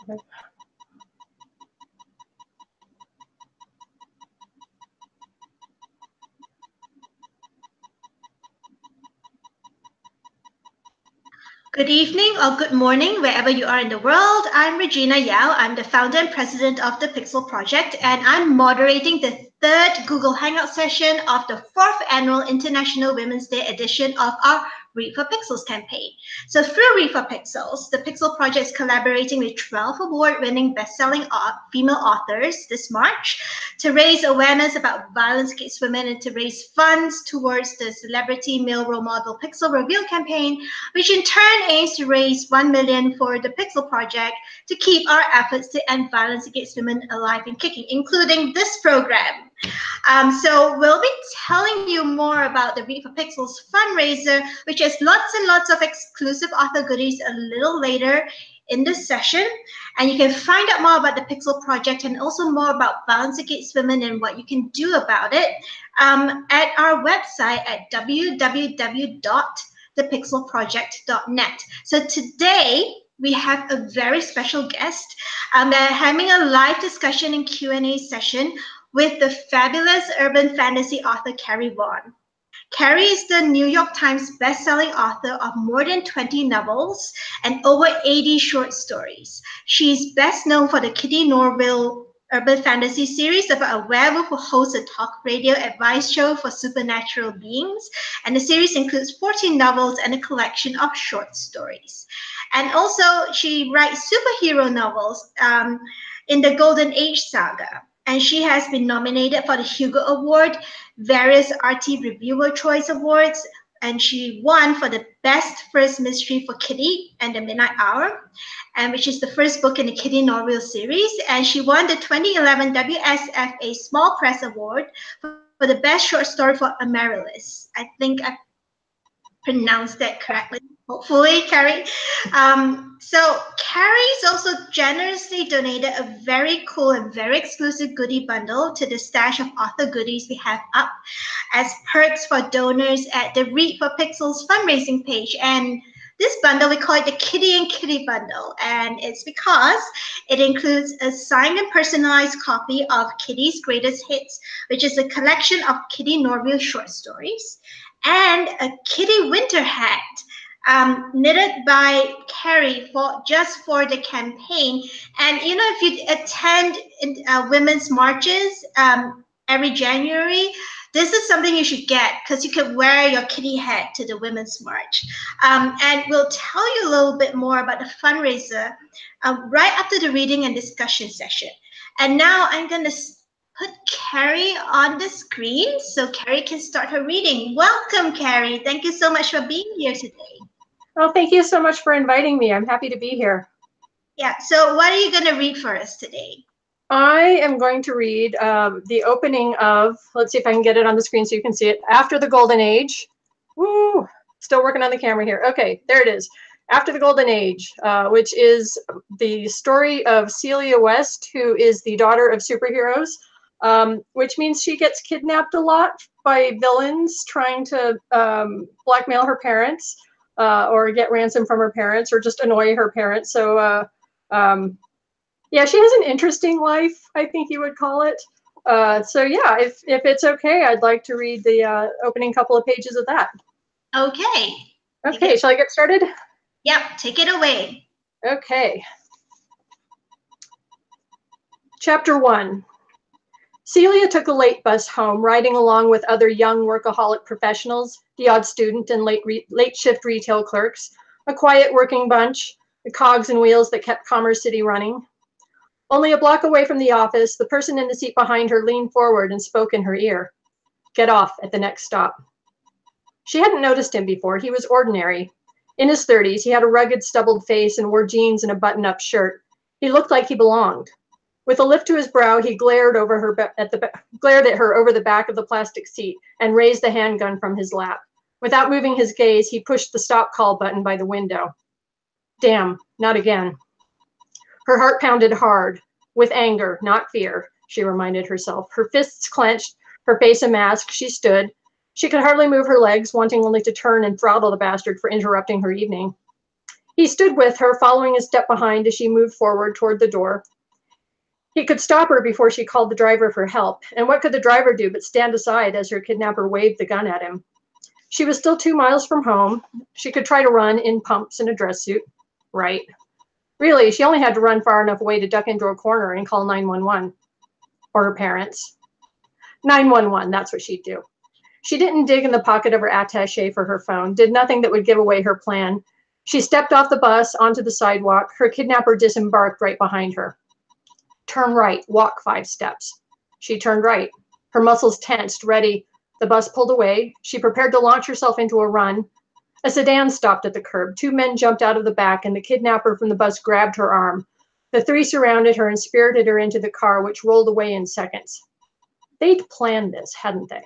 Good evening or good morning, wherever you are in the world. I'm Regina Yao. I'm the founder and president of the Pixel Project, and I'm moderating the third Google Hangout session of the 4th annual International Women's Day edition of our Read for Pixels campaign. So through Read for Pixels, the Pixel Project is collaborating with 12 award-winning best-selling female authors this March to raise awareness about violence against women and to raise funds towards the Celebrity Male Role Model Pixel Reveal campaign, which in turn aims to raise $1 million for the Pixel Project to keep our efforts to end violence against women alive and kicking, including this program. So we'll be telling you more about the Read for Pixels fundraiser, which has lots and lots of exclusive author goodies a little later in this session. And you can find out more about the Pixel Project and also more about violence against women and what you can do about it at our website at www.thepixelproject.net. So today, we have a very special guest. They're having a live discussion and Q&A session with the fabulous urban fantasy author Carrie Vaughn. Carrie is the New York Times bestselling author of more than 20 novels and over 80 short stories. She's best known for the KITTY Norville urban fantasy series about a werewolf who hosts a talk radio advice show for supernatural beings. And the series includes 14 novels and a collection of short stories. And also, she writes superhero novels in the Golden Age saga. And she has been nominated for the Hugo Award, various RT Reviewer Choice Awards, and she won for the Best First Mystery for Kitty and the Midnight Hour, and which is the first book in the KITTY Norville series. And she won the 2011 WSFA Small Press Award for the Best Short Story for Amaryllis. I think I pronounced that correctly. Hopefully, Carrie. So Carrie's also generously donated a very cool and very exclusive goodie bundle to the stash of author goodies we have up as perks for donors at the Read for Pixels fundraising page. And this bundle, we call it the Kitty and Kitty bundle. And it's because it includes a signed and personalized copy of Kitty's Greatest Hits, which is a collection of KITTY Norville short stories, and a Kitty winter hat knitted by Carrie just for the campaign. And you know, if you attend women's marches every January, this is something you should get because you can wear your kitty hat to the women's march. And we'll tell you a little bit more about the fundraiser right after the reading and discussion session. And now I'm going to put Carrie on the screen so Carrie can start her reading. Welcome, Carrie. Thank you so much for being here today. Well, thank you so much for inviting me. I'm happy to be here. Yeah, so what are you going to read for us today? I am going to read the opening of, let's see if I can get it on the screen so you can see it, After the Golden Age. Woo! Still working on the camera here. Okay, there it is. After the Golden Age, which is the story of Celia West, who is the daughter of superheroes, which means she gets kidnapped a lot by villains trying to blackmail her parents. Or get ransom from her parents, or just annoy her parents. So, yeah, she has an interesting life, I think you would call it. So, yeah, if it's okay, I'd like to read the opening couple of pages of that. Okay. Okay, shall I get started? Yep, take it away. Okay. Chapter 1. Celia took a late bus home, riding along with other young workaholic professionals, the odd student and late shift retail clerks, a quiet working bunch, the cogs and wheels that kept Commerce City running. Only a block away from the office, the person in the seat behind her leaned forward and spoke in her ear. Get off at the next stop. She hadn't noticed him before. He was ordinary. In his 30s, he had a rugged, stubbled face and wore jeans and a button-up shirt. He looked like he belonged. With a lift to his brow, he glared at her over the back of the plastic seat and raised the handgun from his lap. Without moving his gaze, he pushed the stop call button by the window. Damn, not again. Her heart pounded hard, with anger, not fear, she reminded herself. Her fists clenched, her face a mask, she stood. She could hardly move her legs, wanting only to turn and throttle the bastard for interrupting her evening. He stood with her, following a step behind as she moved forward toward the door. He could stop her before she called the driver for help, and what could the driver do but stand aside as her kidnapper waved the gun at him? She was still 2 miles from home. She could try to run in pumps and a dress suit. Right. Really, she only had to run far enough away to duck into a corner and call 911. Or her parents. 911, that's what she'd do. She didn't dig in the pocket of her attaché for her phone, did nothing that would give away her plan. She stepped off the bus onto the sidewalk. Her kidnapper disembarked right behind her. Turn right, walk 5 steps. She turned right. Her muscles tensed, ready. The bus pulled away. She prepared to launch herself into a run. A sedan stopped at the curb. 2 men jumped out of the back, and the kidnapper from the bus grabbed her arm. The 3 surrounded her and spirited her into the car, which rolled away in seconds. They'd planned this, hadn't they?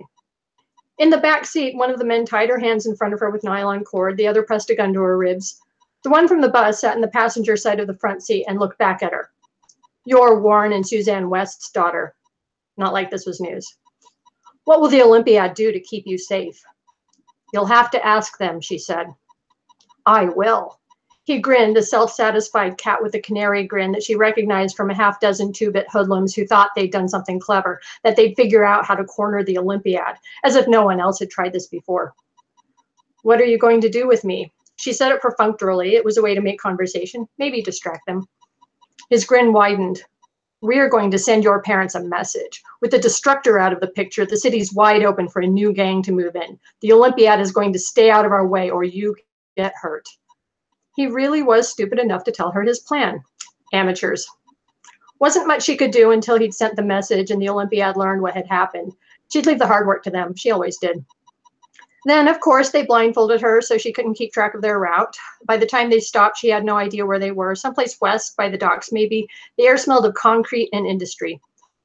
In the back seat, one of the men tied her hands in front of her with nylon cord. The other pressed a gun to her ribs. The one from the bus sat in the passenger side of the front seat and looked back at her. You're Warren and Suzanne West's daughter. Not like this was news. What will the Olympiad do to keep you safe? You'll have to ask them, she said. I will. He grinned, a self-satisfied cat with a canary grin that she recognized from a half-dozen 2-bit hoodlums who thought they'd done something clever, that they'd figure out how to corner the Olympiad, as if no one else had tried this before. What are you going to do with me? She said it perfunctorily. It was a way to make conversation, maybe distract them. His grin widened. We are going to send your parents a message. With the destructor out of the picture, the city's wide open for a new gang to move in. The Olympiad is going to stay out of our way or you get hurt. He really was stupid enough to tell her his plan. Amateurs. Wasn't much she could do until he'd sent the message and the Olympiad learned what had happened. She'd leave the hard work to them. She always did. Then, of course, they blindfolded her so she couldn't keep track of their route. By the time they stopped, she had no idea where they were. Someplace west by the docks, maybe. The air smelled of concrete and industry.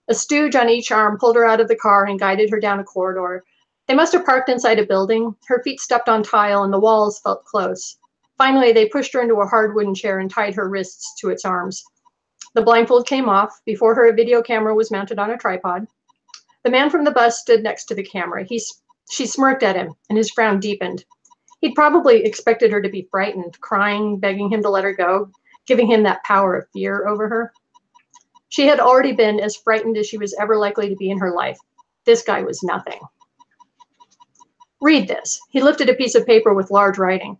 A stooge on each arm pulled her out of the car and guided her down a corridor. They must have parked inside a building. Her feet stepped on tile and the walls felt close. Finally, they pushed her into a hard wooden chair and tied her wrists to its arms. The blindfold came off. Before her, a video camera was mounted on a tripod. The man from the bus stood next to the camera. She smirked at him, and his frown deepened. He'd probably expected her to be frightened, crying, begging him to let her go, giving him that power of fear over her. She had already been as frightened as she was ever likely to be in her life. This guy was nothing. Read this. He lifted a piece of paper with large writing.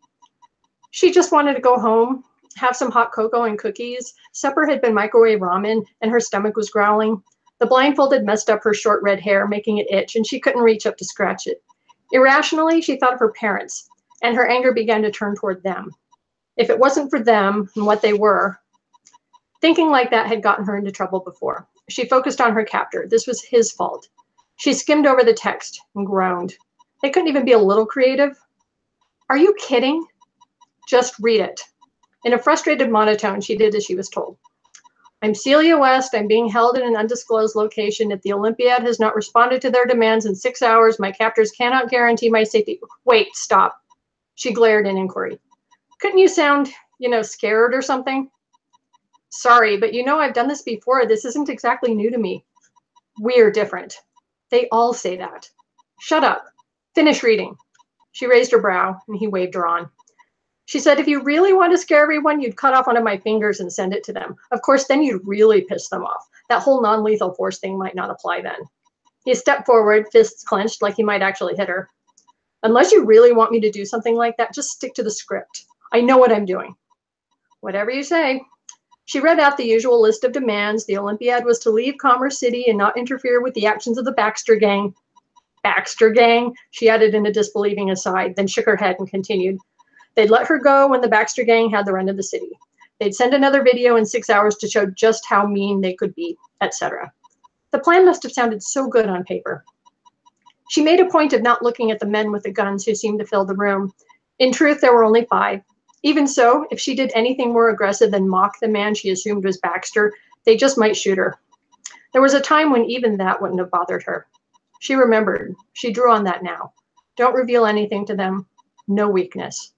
She just wanted to go home, have some hot cocoa and cookies. Supper had been microwave ramen, and her stomach was growling. The blindfold had messed up her short red hair, making it itch, and she couldn't reach up to scratch it. Irrationally, she thought of her parents, and her anger began to turn toward them. If it wasn't for them and what they were, thinking like that had gotten her into trouble before. She focused on her captor. This was his fault. She skimmed over the text and groaned. They couldn't even be a little creative. Are you kidding? Just read it. In a frustrated monotone, she did as she was told. I'm Celia West. I'm being held in an undisclosed location. If the Olympiad has not responded to their demands in 6 hours, my captors cannot guarantee my safety. Wait, stop. She glared in inquiry. Couldn't you sound, scared or something? Sorry, but I've done this before. This isn't exactly new to me. We're different. They all say that. Shut up. Finish reading. She raised her brow, and he waved her on. She said, if you really want to scare everyone, you'd cut off one of my fingers and send it to them. Of course, then you'd really piss them off. That whole non-lethal force thing might not apply then. He stepped forward, fists clenched, like he might actually hit her. Unless you really want me to do something like that, just stick to the script. I know what I'm doing. Whatever you say. She read out the usual list of demands. The Olympiad was to leave Commerce City and not interfere with the actions of the Baxter gang. Baxter gang? She added in a disbelieving aside, then shook her head and continued. They'd let her go when the Baxter gang had the run of the city. They'd send another video in 6 hours to show just how mean they could be, etc. The plan must have sounded so good on paper. She made a point of not looking at the men with the guns who seemed to fill the room. In truth, there were only 5. Even so, if she did anything more aggressive than mock the man she assumed was Baxter, they just might shoot her. There was a time when even that wouldn't have bothered her. She remembered. She drew on that now. Don't reveal anything to them. No weakness.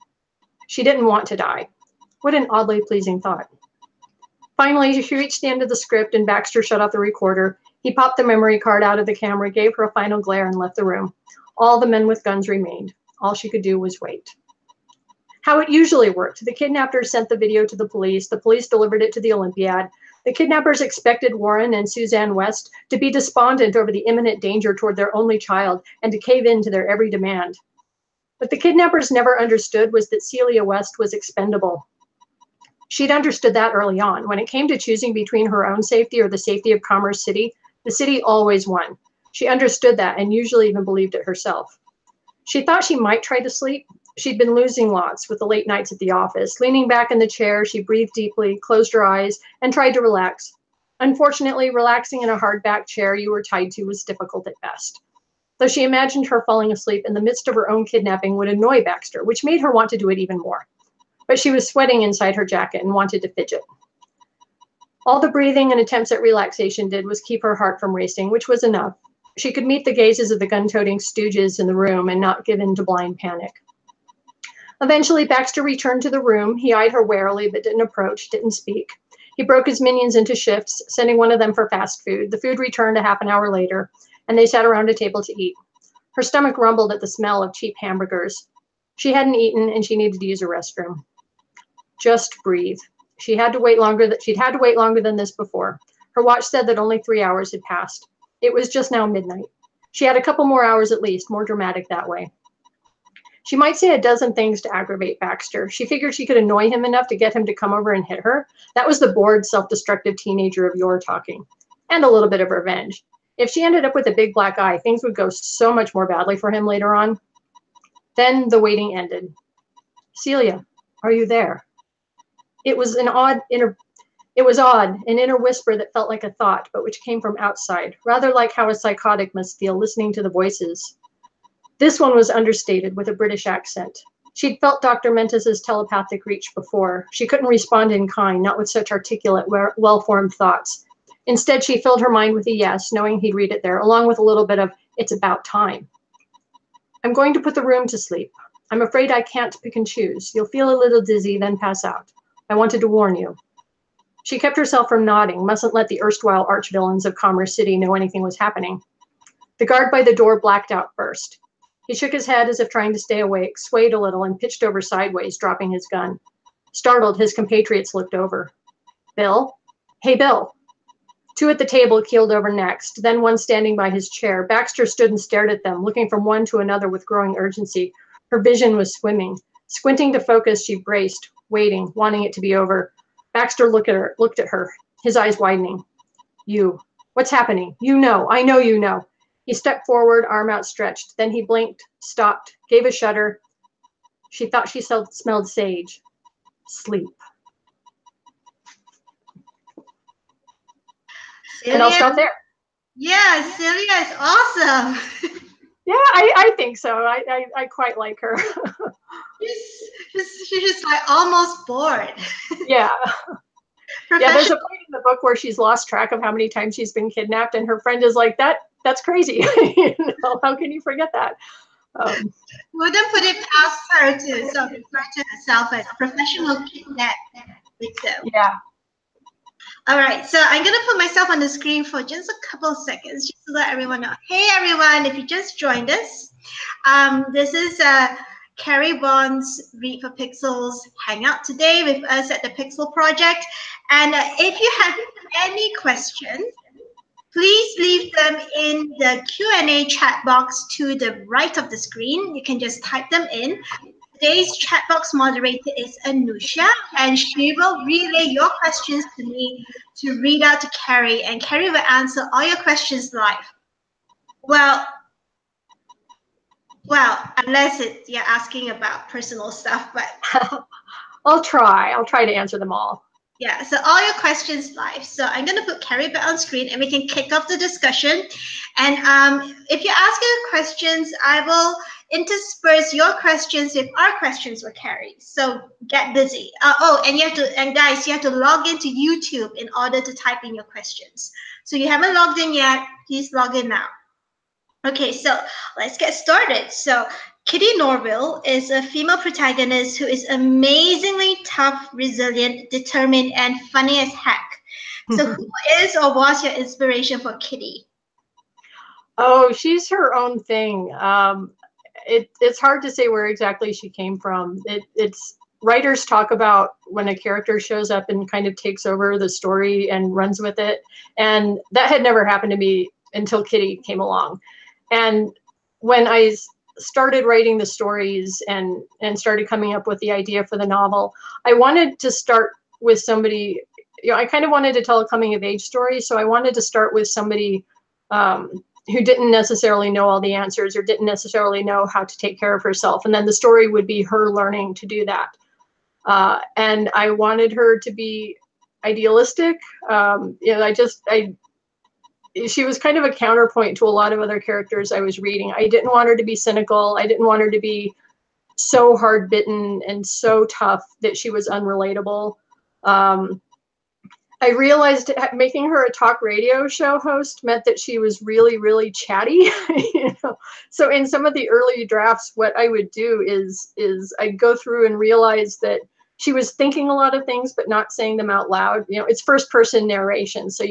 She didn't want to die. What an oddly pleasing thought. Finally, she reached the end of the script and Baxter shut off the recorder. He popped the memory card out of the camera, gave her a final glare, and left the room. All the men with guns remained. All she could do was wait. How it usually worked. The kidnappers sent the video to the police delivered it to the Olympiad. The kidnappers expected Warren and Suzanne West to be despondent over the imminent danger toward their only child and to cave in to their every demand. What the kidnappers never understood was that Celia West was expendable. She'd understood that early on. When it came to choosing between her own safety or the safety of Commerce City, the city always won. She understood that and usually even believed it herself. She thought she might try to sleep. She'd been losing lots with the late nights at the office. Leaning back in the chair, she breathed deeply, closed her eyes, and tried to relax. Unfortunately, relaxing in a hard-back chair you were tied to was difficult at best. Though she imagined her falling asleep in the midst of her own kidnapping would annoy Baxter, which made her want to do it even more. But she was sweating inside her jacket and wanted to fidget. All the breathing and attempts at relaxation did was keep her heart from racing, which was enough. She could meet the gazes of the gun-toting stooges in the room and not give in to blind panic. Eventually, Baxter returned to the room. He eyed her warily, but didn't approach, didn't speak. He broke his minions into shifts, sending one of them for fast food. The food returned a half an hour later, and they sat around a table to eat. Her stomach rumbled at the smell of cheap hamburgers. She hadn't eaten, and she needed to use a restroom. Just breathe. She'd had to wait longer than this before. Her watch said that only 3 hours had passed. It was just now midnight. She had a couple more hours at least, more dramatic that way. She might say a dozen things to aggravate Baxter. She figured she could annoy him enough to get him to come over and hit her. That was the bored, self-destructive teenager of yore talking. And a little bit of revenge. If she ended up with a big black eye, things would go so much more badly for him later on. Then the waiting ended. Celia, are you there? It was odd, an inner whisper that felt like a thought, but which came from outside, rather like how a psychotic must feel listening to the voices. This one was understated with a British accent. She'd felt Dr. Mentis's telepathic reach before. She couldn't respond in kind, not with such articulate, well-formed thoughts. Instead, she filled her mind with a yes, knowing he'd read it there, along with a little bit of, it's about time. I'm going to put the room to sleep. I'm afraid I can't pick and choose. You'll feel a little dizzy, then pass out. I wanted to warn you. She kept herself from nodding, mustn't let the erstwhile archvillains of Commerce City know anything was happening. The guard by the door blacked out first. He shook his head as if trying to stay awake, swayed a little, and pitched over sideways, dropping his gun. Startled, his compatriots looked over. Bill? Hey, Bill. Two at the table keeled over next, then one standing by his chair. Baxter stood and stared at them, looking from one to another with growing urgency. Her vision was swimming. Squinting to focus, she braced, waiting, wanting it to be over. Baxter looked at her, his eyes widening. You. What's happening? You know. I know you know. He stepped forward, arm outstretched. Then he blinked, stopped, gave a shudder. She thought she smelled sage. Sleep. Celia, and I'll stop there. Yeah, Celia is awesome. Yeah, I think so. I quite like her. She's just like almost bored. Yeah. Yeah, there's a point in the book where she's lost track of how many times she's been kidnapped, and her friend is like, that's crazy. You know, how can you forget that? Wouldn't put it past her to refer to herself as a professional kidnap victim. Yeah. All right, so I'm going to put myself on the screen for just a couple of seconds just to let everyone know. Hey, everyone, if you just joined us, this is Carrie Vaughn's Read for Pixels Hangout today with us at the Pixel Project. And if you have any questions, please leave them in the Q&A chat box to the right of the screen. You can just type them in. Today's chat box moderator is Anusha, and she will relay your questions to me to read out to Carrie, and Carrie will answer all your questions live. Well, unless you're asking about personal stuff, but I'll try to answer them all. Yeah, so all your questions live. So I'm going to put Carrie back on screen and we can kick off the discussion. And if you're asking questions, I will intersperse your questions with our questions for Carrie. So get busy. And guys, you have to log into YouTube in order to type in your questions. So you haven't logged in yet, please log in now. Okay, so let's get started. So Kitty Norville is a female protagonist who is amazingly tough, resilient, determined, and funny as heck. So who is or was your inspiration for Kitty? Oh, she's her own thing. It's hard to say where exactly she came from. It's writers talk about when a character shows up and kind of takes over the story and runs with it. And that had never happened to me until Kitty came along. And when I started writing the stories and started coming up with the idea for the novel, I wanted to start with somebody, you know, I kind of wanted to tell a coming of age story. So I wanted to start with somebody who didn't necessarily know all the answers or didn't necessarily know how to take care of herself. And then the story would be her learning to do that. And I wanted her to be idealistic. You know, she was kind of a counterpoint to a lot of other characters I was reading. I didn't want her to be cynical. I didn't want her to be so hard bitten and so tough that she was unrelatable. I realized making her a talk radio show host meant that she was really, really chatty. You know? So in some of the early drafts, what I would do is I'd go through and realize that she was thinking a lot of things, but not saying them out loud. You know, it's first person narration. So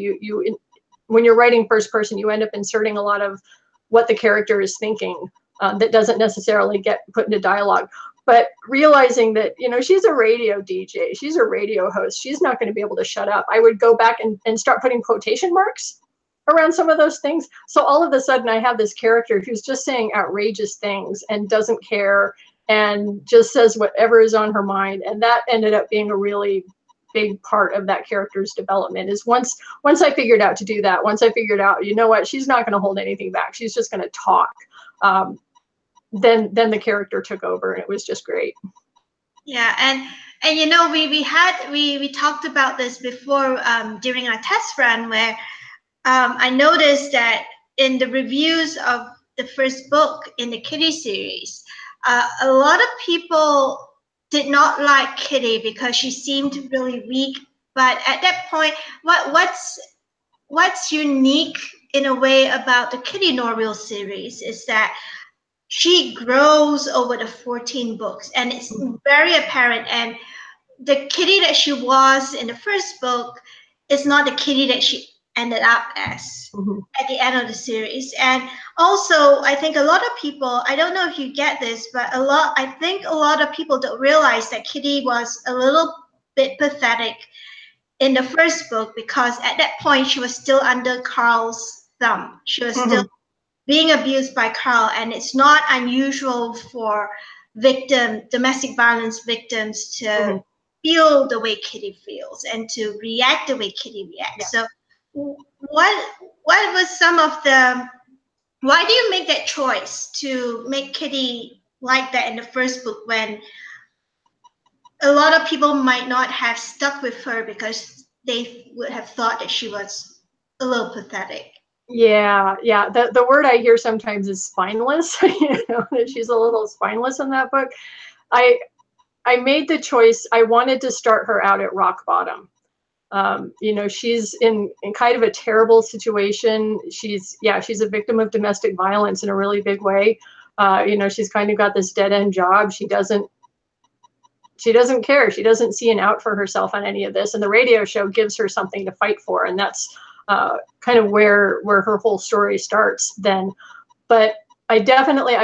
when you're writing first person, you end up inserting a lot of what the character is thinking that doesn't necessarily get put into dialogue. But realizing that, you know, she's a radio DJ, she's a radio host, she's not going to be able to shut up. I would go back and start putting quotation marks around some of those things. So all of a sudden I have this character who's just saying outrageous things and doesn't care and just says whatever is on her mind. And that ended up being a really big part of that character's development. Is once I figured out to do that, once I figured out, you know what, she's not going to hold anything back, she's just going to talk. Then the character took over, and it was just great. Yeah, and you know, we talked about this before during our test run, where I noticed that in the reviews of the first book in the Kitty series, a lot of people did not like Kitty because she seemed really weak. But at that point, what's unique in a way about the Kitty Norville series is that she grows over the 14 books, and it's very apparent. And the Kitty that she was in the first book is not the Kitty that she ended up as at the end of the series. And also, I think a lot of people, I don't know if you get this, but I think a lot of people don't realize that Kitty was a little bit pathetic in the first book, because at that point she was still under Carl's thumb. She was still being abused by Carl, and it's not unusual for domestic violence victims to feel the way Kitty feels and to react the way Kitty reacts. Yeah. So what was some of the, why do you make that choice to make Kitty like that in the first book, when a lot of people might not have stuck with her because they would have thought that she was a little pathetic? Yeah. The word I hear sometimes is spineless. You know, that she's a little spineless in that book. I made the choice. I wanted to start her out at rock bottom. You know, she's in kind of a terrible situation. She's a victim of domestic violence in a really big way. You know, she's kind of got this dead end job. She doesn't care. She doesn't see an out for herself on any of this. And the radio show gives her something to fight for. And that's kind of where her whole story starts then. But I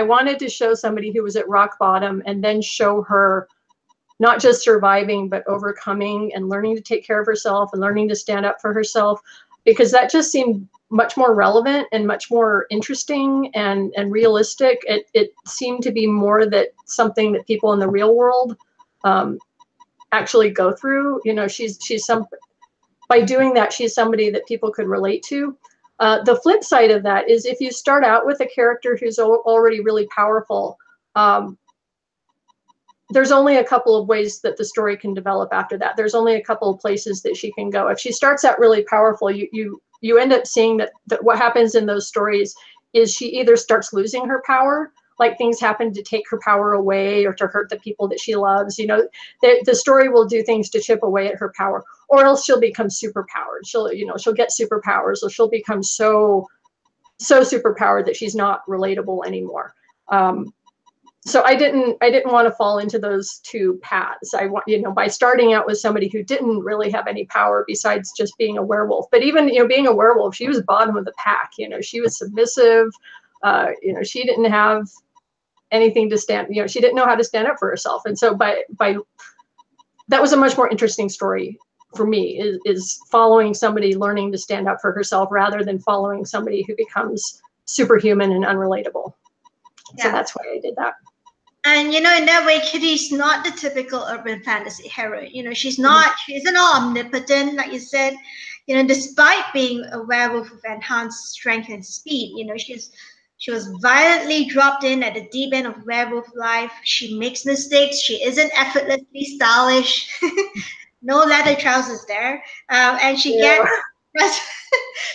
wanted to show somebody who was at rock bottom, and then show her not just surviving, but overcoming and learning to take care of herself and learning to stand up for herself, because that just seemed much more relevant and much more interesting and realistic. It seemed to be more that something that people in the real world actually go through. You know, by doing that, she's somebody that people could relate to. The flip side of that is, if you start out with a character who's already really powerful, there's only a couple of ways that the story can develop after that. There's only a couple of places that she can go. If she starts out really powerful, you end up seeing that what happens in those stories is she either starts losing her power, like things happen to take her power away or to hurt the people that she loves. You know, the story will do things to chip away at her power, or else she'll become superpowered. She'll get superpowers, or she'll become so superpowered that she's not relatable anymore. So I didn't want to fall into those two paths. By starting out with somebody who didn't really have any power besides just being a werewolf. But even, being a werewolf, she was bottom of the pack. She was submissive. She didn't have anything to stand, she didn't know how to stand up for herself. And so by that was a much more interesting story for me, is following somebody learning to stand up for herself rather than following somebody who becomes superhuman and unrelatable. So that's why I did that. And, in that way, Kitty's not the typical urban fantasy hero. She isn't all omnipotent, like you said. Despite being a werewolf with enhanced strength and speed, she was violently dropped in at the deep end of werewolf life. She makes mistakes. She isn't effortlessly stylish. No leather trousers there. And she gets...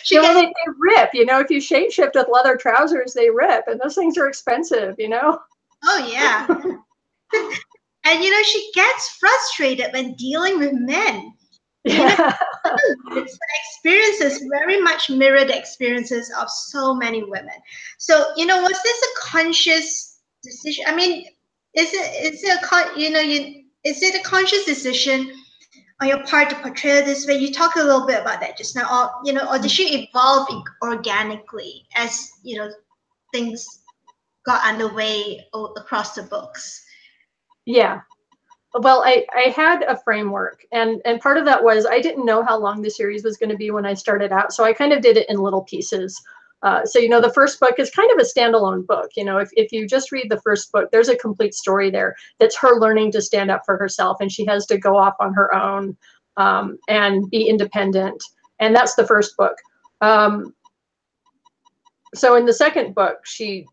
they rip, if you shapeshift with leather trousers, they rip. And those things are expensive, Oh, yeah. And, she gets frustrated when dealing with men. Experiences very much mirror the experiences of so many women. So, was this a conscious decision? I mean, is it a conscious decision on your part to portray this way? You talked a little bit about that just now, or did she evolve organically as, things got underway across the books? Yeah. Well, I had a framework, and part of that was I didn't know how long the series was going to be when I started out, so I kind of did it in little pieces. So, the first book is kind of a standalone book. If you just read the first book, there's a complete story there that's her learning to stand up for herself, and she has to go off on her own and be independent. And that's the first book. So in the second book, she's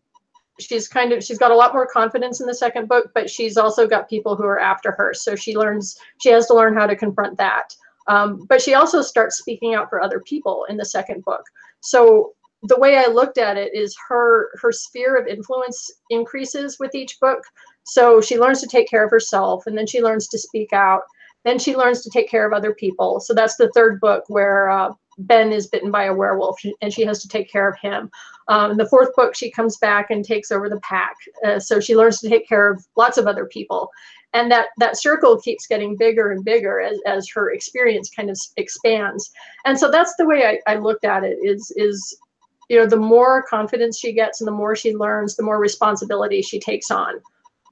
got a lot more confidence in the second book, but she's also got people who are after her. So she has to learn how to confront that. But she also starts speaking out for other people in the second book. So the way I looked at it is her sphere of influence increases with each book. So she learns to take care of herself, and then she learns to speak out. Then she learns to take care of other people. So that's the third book, where Ben is bitten by a werewolf, and she has to take care of him. In the fourth book, she comes back and takes over the pack. So she learns to take care of lots of other people. And that circle keeps getting bigger and bigger as her experience kind of expands. And so that's the way I looked at it, is the more confidence she gets and the more she learns, the more responsibility she takes on.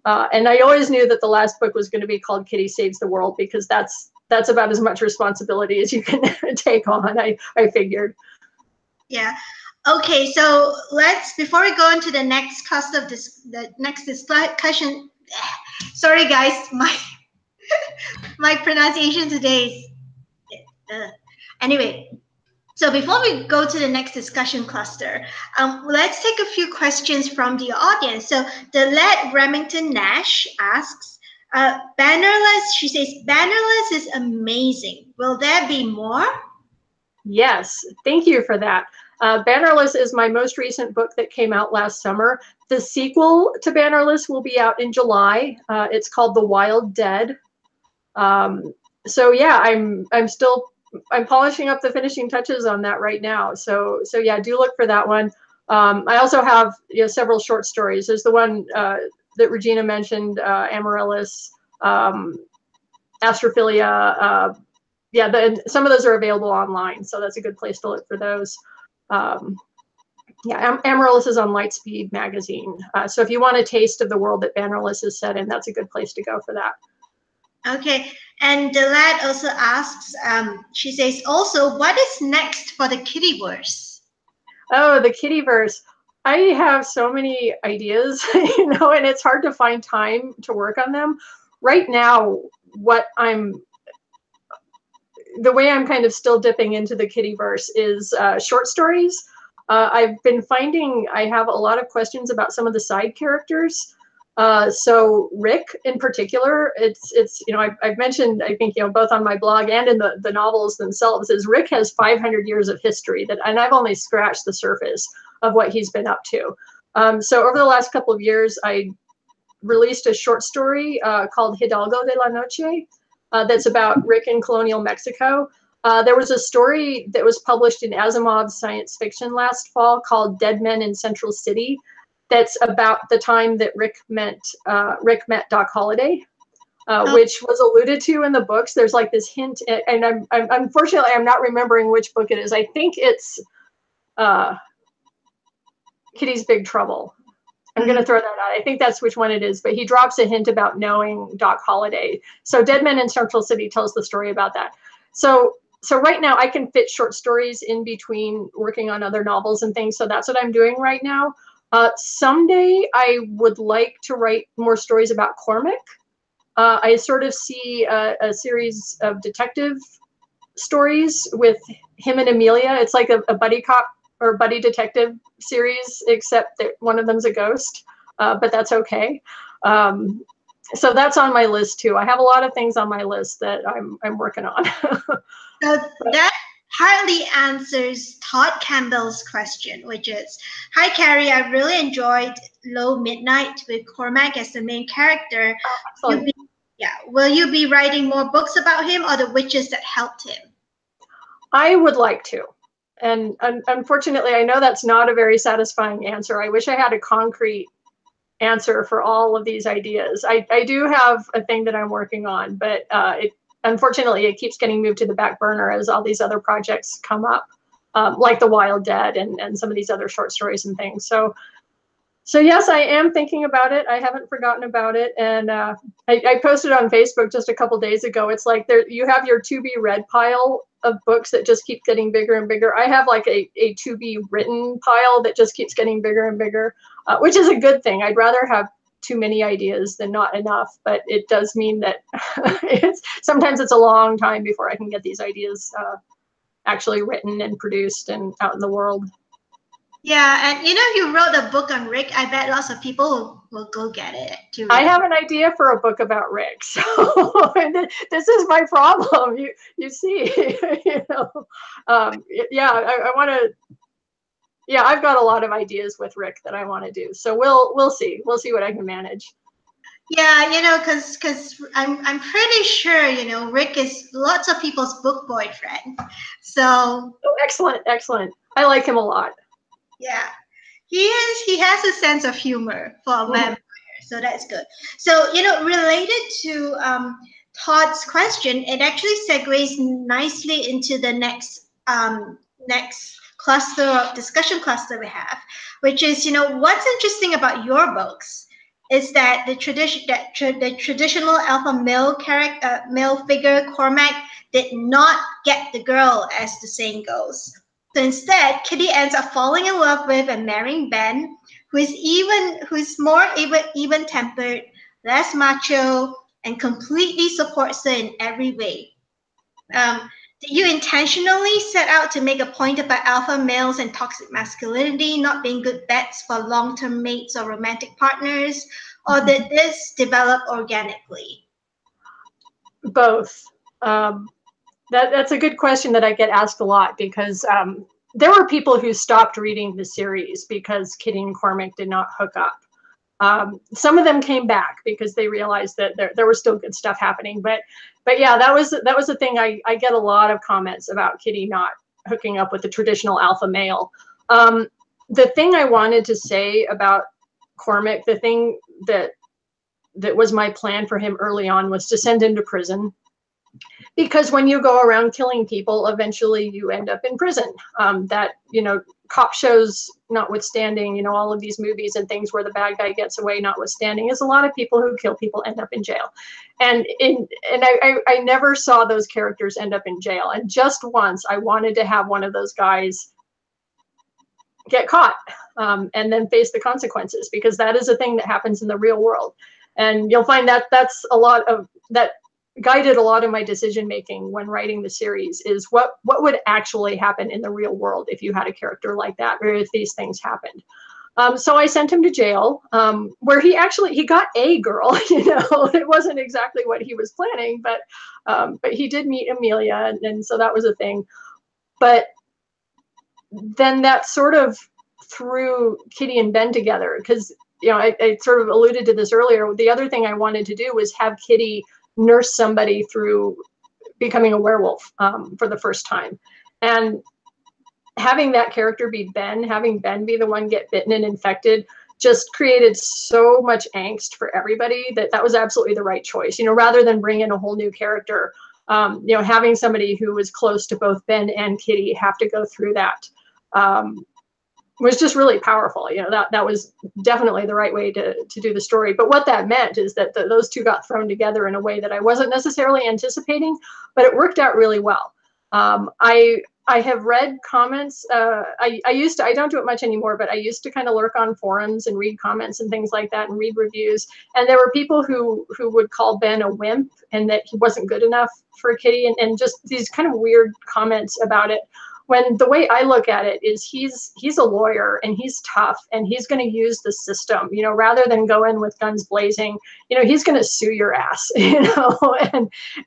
And I always knew that the last book was going to be called Kitty Saves the World, because that's about as much responsibility as you can take on, I figured. Yeah. Okay, so before we go into the next cluster of the next discussion, sorry guys, my pronunciation today is, anyway. So before we go to the next discussion cluster, let's take a few questions from the audience. So the Led Remington Nash asks, Bannerless, she says, Bannerless is amazing. Will there be more? Yes, thank you for that. Bannerless is my most recent book that came out last summer. The sequel to Bannerless will be out in July. It's called The Wild Dead. So yeah, I'm polishing up the finishing touches on that right now. So yeah, do look for that one. I also have several short stories. There's the one that Regina mentioned, Amaryllis, Astrophilia. Some of those are available online, so that's a good place to look for those. Amaryllis is on Lightspeed magazine. So if you want a taste of the world that Bannerless is set in, that's a good place to go for that. Okay, and Delad also asks, she says, also, what is next for the Kittyverse? Oh, the Kittyverse. I have so many ideas, and it's hard to find time to work on them. Right now, the way I'm kind of still dipping into the Kittyverse is short stories. I've been finding I have a lot of questions about some of the side characters. So Rick in particular, I've mentioned, I think, both on my blog and in the novels themselves, is Rick has 500 years of history and I've only scratched the surface of what he's been up to. So over the last couple of years, I released a short story called Hidalgo de la Noche that's about Rick in colonial Mexico. There was a story that was published in Asimov's science fiction last fall called Dead Men in Central City. That's about the time that Rick met Doc Holliday, which was alluded to in the books. There's like this hint, and I'm unfortunately I'm not remembering which book it is. I think it's Kitty's Big Trouble. I'm going to throw that out. I think that's which one it is, but he drops a hint about knowing Doc Holliday. So Dead Men in Central City tells the story about that. So right now I can fit short stories in between working on other novels and things. So that's what I'm doing right now. Someday I would like to write more stories about Cormac. I sort of see a series of detective stories with him and Amelia. It's like a buddy cop or buddy detective series, except that one of them's a ghost, but that's okay. So that's on my list too. I have a lot of things on my list that I'm working on. So that partly answers Todd Campbell's question, which is, hi Carrie, I really enjoyed Low Midnight with Cormac as the main character. Excellent. Will you be writing more books about him or the witches that helped him? I would like to. And unfortunately, I know that's not a very satisfying answer. I wish I had a concrete answer for all of these ideas. I do have a thing that I'm working on, but unfortunately, it keeps getting moved to the back burner as all these other projects come up, like The Wild Dead and some of these other short stories and things. So yes, I am thinking about it. I haven't forgotten about it. And I posted on Facebook just a couple days ago. It's like you have your to be read pile of books that just keep getting bigger and bigger. I have like a to be written pile that just keeps getting bigger and bigger, which is a good thing. I'd rather have too many ideas than not enough, but it does mean that sometimes it's a long time before I can get these ideas actually written and produced and out in the world. Yeah, and you wrote a book on Rick. I bet lots of people will go get it too. I have an idea for a book about Rick, so this is my problem. You see, yeah, I want to. Yeah, I've got a lot of ideas with Rick that I want to do. So we'll see what I can manage. Yeah, because I'm pretty sure Rick is lots of people's book boyfriend. So. Oh, excellent. I like him a lot. Yeah, he has a sense of humor for a vampire, so that's good. So related to Todd's question, it actually segues nicely into the next cluster of discussion cluster we have, which is what's interesting about your books is that the traditional alpha male male figure Cormac did not get the girl, as the saying goes. So instead, Kitty ends up falling in love with and marrying Ben, who's more even-tempered, less macho, and completely supports her in every way. Did you intentionally set out to make a point about alpha males and toxic masculinity not being good bets for long-term mates or romantic partners, or did this develop organically? Both. That's a good question that I get asked a lot, because there were people who stopped reading the series because Kitty and Cormac did not hook up. Some of them came back because they realized that there was still good stuff happening. But yeah, that was the thing. I get a lot of comments about Kitty not hooking up with the traditional alpha male. The thing I wanted to say about Cormac, the thing that was my plan for him early on, was to send him to prison. Because when you go around killing people, eventually you end up in prison. Cop shows notwithstanding, all of these movies and things where the bad guy gets away notwithstanding, is a lot of people who kill people end up in jail. And I never saw those characters end up in jail. And just once I wanted to have one of those guys get caught and then face the consequences, because that is a thing that happens in the real world. And you'll find that that's a lot of that guided a lot of my decision making when writing the series, is what would actually happen in the real world if you had a character like that, or if these things happened. So I sent him to jail, where he got a girl. It wasn't exactly what he was planning, but he did meet Amelia, and so that was a thing. But then that sort of threw Kitty and Ben together, because I sort of alluded to this earlier. The other thing I wanted to do was have Kitty nurse somebody through becoming a werewolf for the first time. And having that character be Ben, having Ben be the one get bitten and infected, just created so much angst for everybody that was absolutely the right choice. Rather than bring in a whole new character, having somebody who was close to both Ben and Kitty have to go through that was just really powerful. You know, that was definitely the right way to do the story. But what that meant is that those two got thrown together in a way that I wasn't necessarily anticipating, but it worked out really well. I have read comments. I don't do it much anymore, but I used to kind of lurk on forums and read comments and things like that and read reviews. And there were people who would call Ben a wimp and that he wasn't good enough for Kitty, and just these kind of weird comments about it. When the way I look at it is he's a lawyer and he's tough and he's going to use the system, you know, rather than go in with guns blazing, you know, he's going to sue your ass, you know,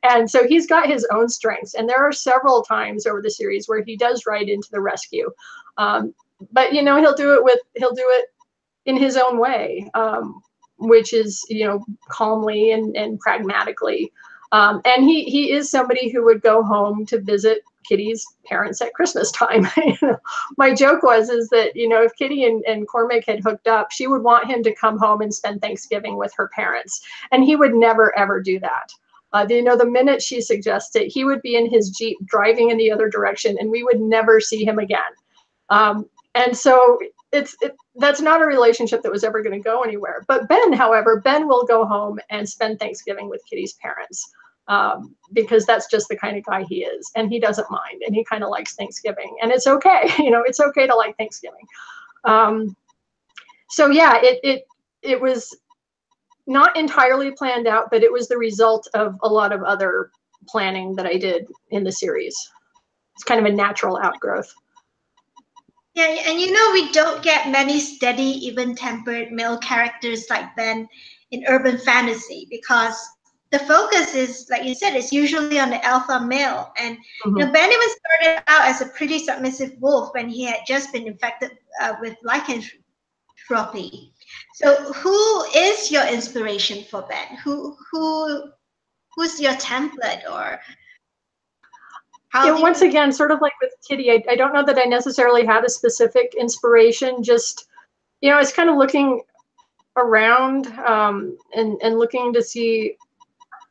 and so he's got his own strengths. And there are several times over the series where he does ride into the rescue. But, you know, he'll do it in his own way, which is, you know, calmly and pragmatically. And he is somebody who would go home to visit Kitty's parents at Christmas time. My joke was that, you know, if Kitty and Cormac had hooked up, she would want him to come home and spend Thanksgiving with her parents. And he would never, ever do that. You know, the minute she suggests it, he would be in his Jeep driving in the other direction and we would never see him again. And so that's not a relationship that was ever going to go anywhere. But Ben, however, Ben will go home and spend Thanksgiving with Kitty's parents. Because that's just the kind of guy he is, and he doesn't mind, and he kind of likes Thanksgiving, and it's okay. You know, it's okay to like Thanksgiving. So yeah, it was not entirely planned out, but it was the result of a lot of other planning that I did in the series. It's kind of a natural outgrowth. Yeah, and you know, we don't get many steady, even-tempered male characters like Ben in urban fantasy, because the focus is, like you said, it's usually on the alpha male. And you know, Ben even started out as a pretty submissive wolf when he had just been infected with lycanthropy. So who is your inspiration for Ben? Who's your template, or how? Yeah, once again, sort of like with Kitty, I don't know that I necessarily had a specific inspiration. Just, you know, I was kind of looking around and looking to see,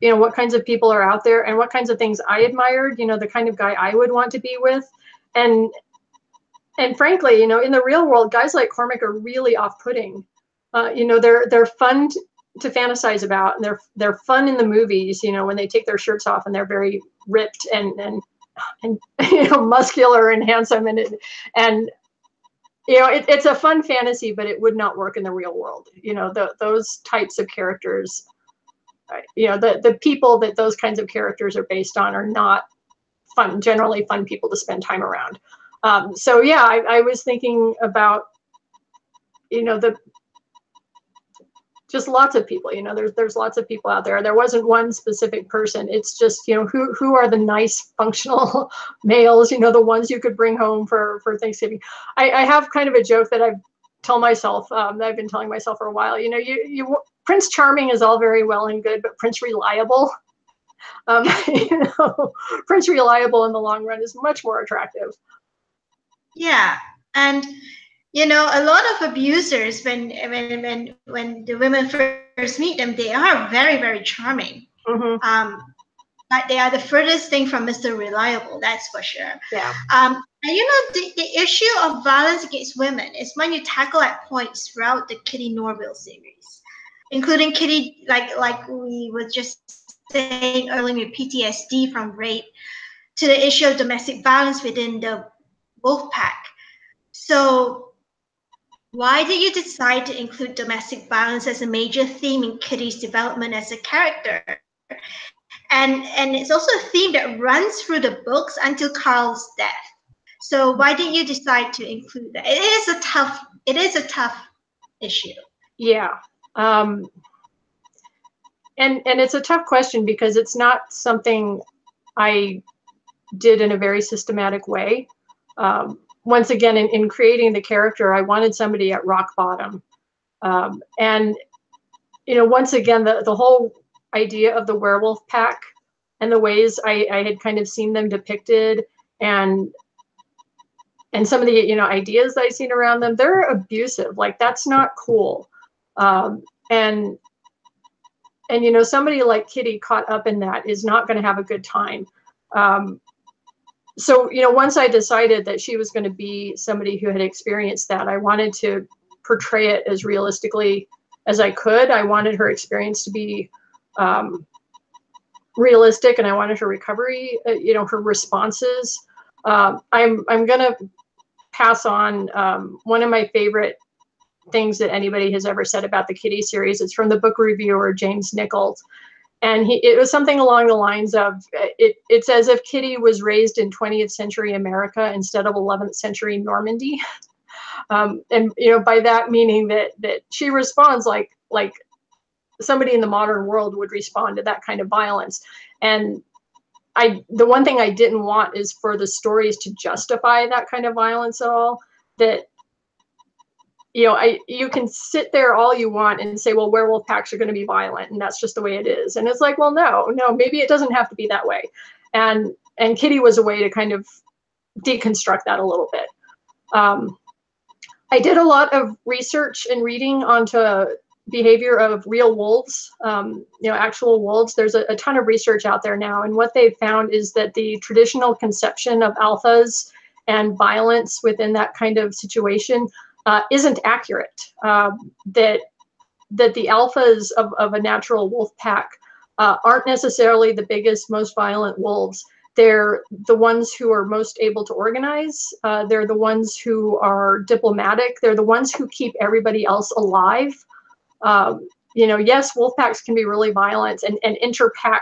you know, what kinds of people are out there and what kinds of things I admired, you know, the kind of guy I would want to be with. And frankly, you know, in the real world, guys like Cormac are really off-putting. You know, they're fun to fantasize about, and they're fun in the movies, you know, when they take their shirts off and they're very ripped and you know, muscular and handsome, and you know, it's a fun fantasy, but it would not work in the real world. You know, those types of characters, you know, the people that those kinds of characters are based on are not generally fun people to spend time around. So yeah, I was thinking about, you know, just lots of people, you know, there's lots of people out there. There wasn't one specific person. It's just, you know, who are the nice functional males, you know, the ones you could bring home for Thanksgiving. I have kind of a joke that I've tell myself, that I've been telling myself for a while, you know, Prince Charming is all very well and good, but Prince Reliable, you know, Prince Reliable in the long run is much more attractive. Yeah, and you know, a lot of abusers, when the women first meet them, they are very, very charming. But they are the furthest thing from Mr. Reliable, that's for sure. Yeah. And you know, the issue of violence against women is one you tackle at points throughout the Kitty Norville series, including Kitty, like we were just saying earlier, PTSD from rape, to the issue of domestic violence within the wolf pack. So why did you decide to include domestic violence as a major theme in Kitty's development as a character? And it's also a theme that runs through the books until Carl's death. So why didn't you decide to include that? It is a tough issue. Yeah. And it's a tough question because it's not something I did in a very systematic way. Once again, in creating the character, I wanted somebody at rock bottom. And, you know, once again, the whole idea of the werewolf pack and the ways I had kind of seen them depicted, and some of the, you know, ideas that I've seen around them, they're abusive. Like, that's not cool. And you know, somebody like Kitty caught up in that is not going to have a good time. So, you know, once I decided that she was going to be somebody who had experienced that, I wanted to portray it as realistically as I could. I wanted her experience to be realistic, and I wanted her recovery, you know, her responses. I'm going to pass on one of my favorite things that anybody has ever said about the Kitty series. It's from the book reviewer James Nichols. And it was something along the lines of, it's as if Kitty was raised in 20th century America instead of 11th century Normandy. And, you know, by that meaning that she responds like somebody in the modern world would respond to that kind of violence. And the one thing I didn't want is for the stories to justify that kind of violence at all. That, you know, you can sit there all you want and say, well, werewolf packs are going to be violent, and that's just the way it is. And it's like, well, no, maybe it doesn't have to be that way. And Kitty was a way to kind of deconstruct that a little bit. I did a lot of research and reading onto behavior of real wolves, you know, actual wolves. There's a ton of research out there now, and what they've found is that the traditional conception of alphas and violence within that kind of situation isn't accurate. That the alphas of a natural wolf pack aren't necessarily the biggest, most violent wolves. They're the ones who are most able to organize. They're the ones who are diplomatic. They're the ones who keep everybody else alive. You know, yes, wolf packs can be really violent, and inter-pack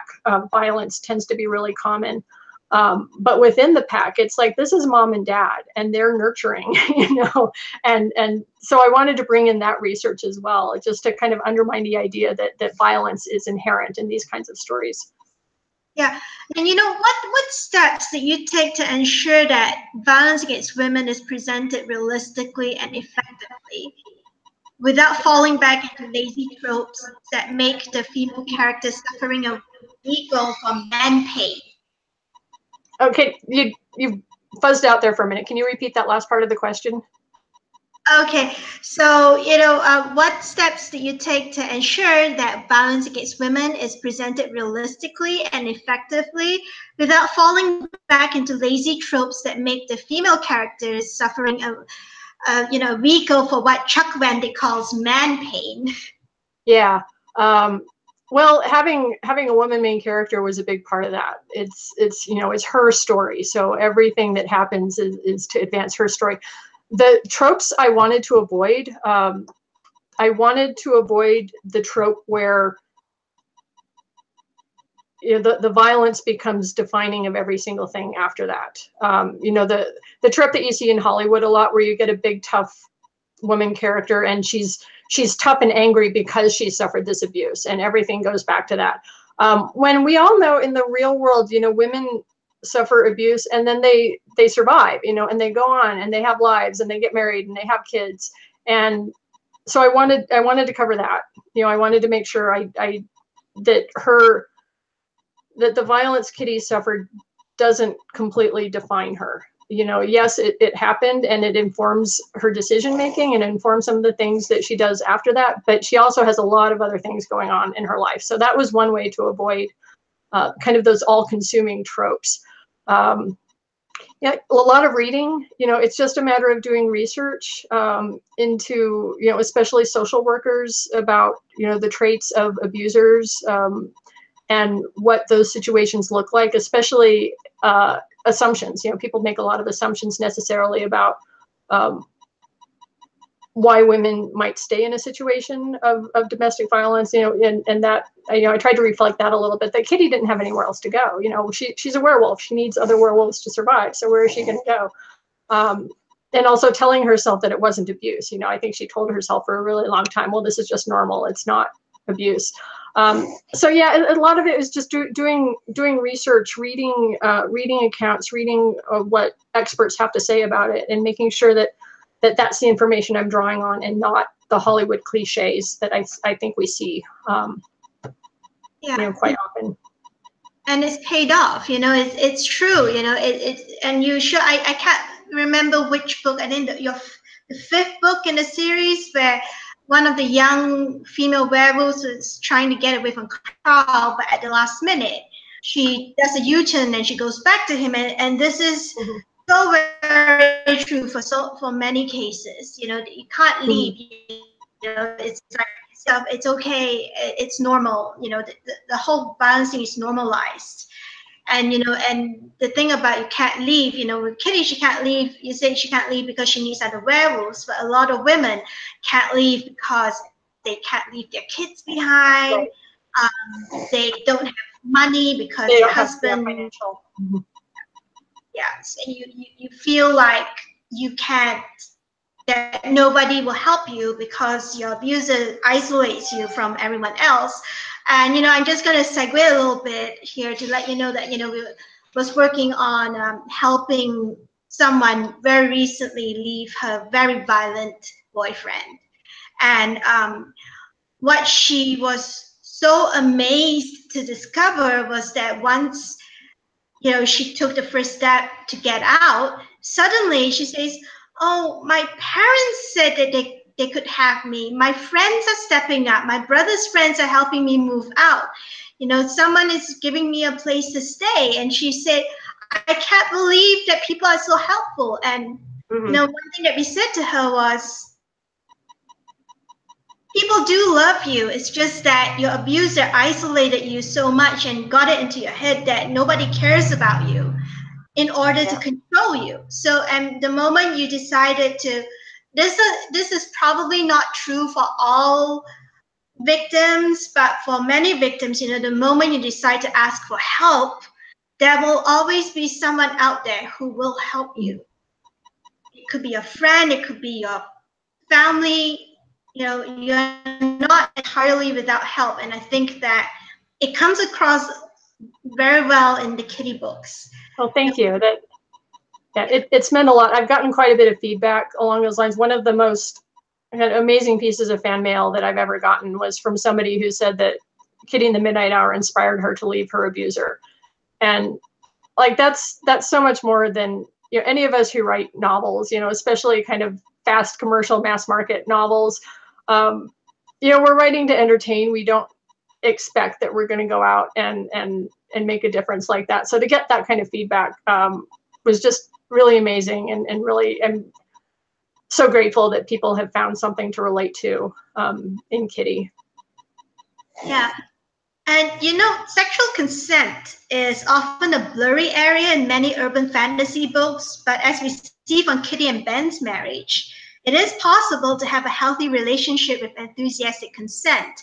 violence tends to be really common. But within the pack, it's like, this is mom and dad, and they're nurturing, you know, and so I wanted to bring in that research as well, just to kind of undermine the idea that violence is inherent in these kinds of stories. Yeah, and you know, what steps that you take to ensure that violence against women is presented realistically and effectively, without falling back into lazy tropes that make the female character suffering a vehicle for man pain? Okay, you fuzzed out there for a minute. Can you repeat that last part of the question? Okay, so, you know, what steps do you take to ensure that violence against women is presented realistically and effectively without falling back into lazy tropes that make the female characters suffering you know, vehicle for what Chuck Wendig calls man pain? Yeah. Well, having a woman main character was a big part of that. It's you know, it's her story, so everything that happens is to advance her story. The tropes I wanted to avoid, I wanted to avoid the trope where, you know, the violence becomes defining of every single thing after that. You know, the trope that you see in Hollywood a lot, where you get a big tough woman character, and she's tough and angry because she suffered this abuse, and everything goes back to that. When we all know in the real world, you know, women suffer abuse and then they survive, you know, and they go on and they have lives and they get married and they have kids. And so I wanted to cover that. You know, I wanted to make sure that the violence Kitty suffered doesn't completely define her. You know, yes, it happened, and it informs her decision making and informs some of the things that she does after that, but she also has a lot of other things going on in her life. So that was one way to avoid kind of those all-consuming tropes. Yeah, a lot of reading. You know, it's just a matter of doing research into, you know, especially social workers, about, you know, the traits of abusers and what those situations look like, especially assumptions. You know, people make a lot of assumptions necessarily about why women might stay in a situation of domestic violence, you know, and that, you know, I tried to reflect that a little bit, that Kitty didn't have anywhere else to go. You know, she's a werewolf. She needs other werewolves to survive. So where is she going to go? And also telling herself that it wasn't abuse. You know, I think she told herself for a really long time, well, this is just normal. It's not abuse. So yeah, a lot of it is just doing research, reading accounts, reading what experts have to say about it, and making sure that that's the information I'm drawing on, and not the Hollywood cliches that I think we see, you know, quite often. And it's paid off. You know, it's true. You know, and you should. I can't remember which book. I think the fifth book in the series, where one of the young female werewolves was trying to get away from Carl, but at the last minute, she does a U-turn and she goes back to him, and this is so very true for many cases. You know, you can't leave. You know, it's like stuff. It's okay. It's normal. You know, the whole balancing is normalized. And you know, and the thing about you can't leave, you know, with Kitty, she can't leave. You say she can't leave because she needs other werewolves, but a lot of women can't leave because they can't leave their kids behind. They don't have money because their husband. Financial. Yes, and you feel like you can't. That nobody will help you because your abuser isolates you from everyone else. And, you know, I'm just going to segue a little bit here to let you know that, you know, we was working on helping someone very recently leave her very violent boyfriend. And what she was so amazed to discover was that once, you know, she took the first step to get out, suddenly she says, oh, my parents said that they could have me. My friends are stepping up. My brother's friends are helping me move out. You know, someone is giving me a place to stay. And she said, I can't believe that people are so helpful. And, you know, one thing that we said to her was, people do love you. It's just that your abuser isolated you so much and got it into your head that nobody cares about you in order to control you. So, and the moment you decided to, this is probably not true for all victims, but for many victims, you know, the moment you decide to ask for help, there will always be someone out there who will help you. It could be a friend, it could be your family. You know, you're not entirely without help. And I think that it comes across very well in the Kitty books. Well, thank you. It's meant a lot. I've gotten quite a bit of feedback along those lines. One of the most amazing pieces of fan mail that I've ever gotten was from somebody who said that Kitty in the Midnight Hour inspired her to leave her abuser. And like, that's so much more than, you know, any of us who write novels, you know, especially kind of fast commercial mass market novels. You know, we're writing to entertain. We don't expect that we're going to go out and make a difference like that. So to get that kind of feedback was just really amazing, and really, I'm so grateful that people have found something to relate to in Kitty. Yeah. And you know, sexual consent is often a blurry area in many urban fantasy books, but as we see from Kitty and Ben's marriage, it is possible to have a healthy relationship with enthusiastic consent.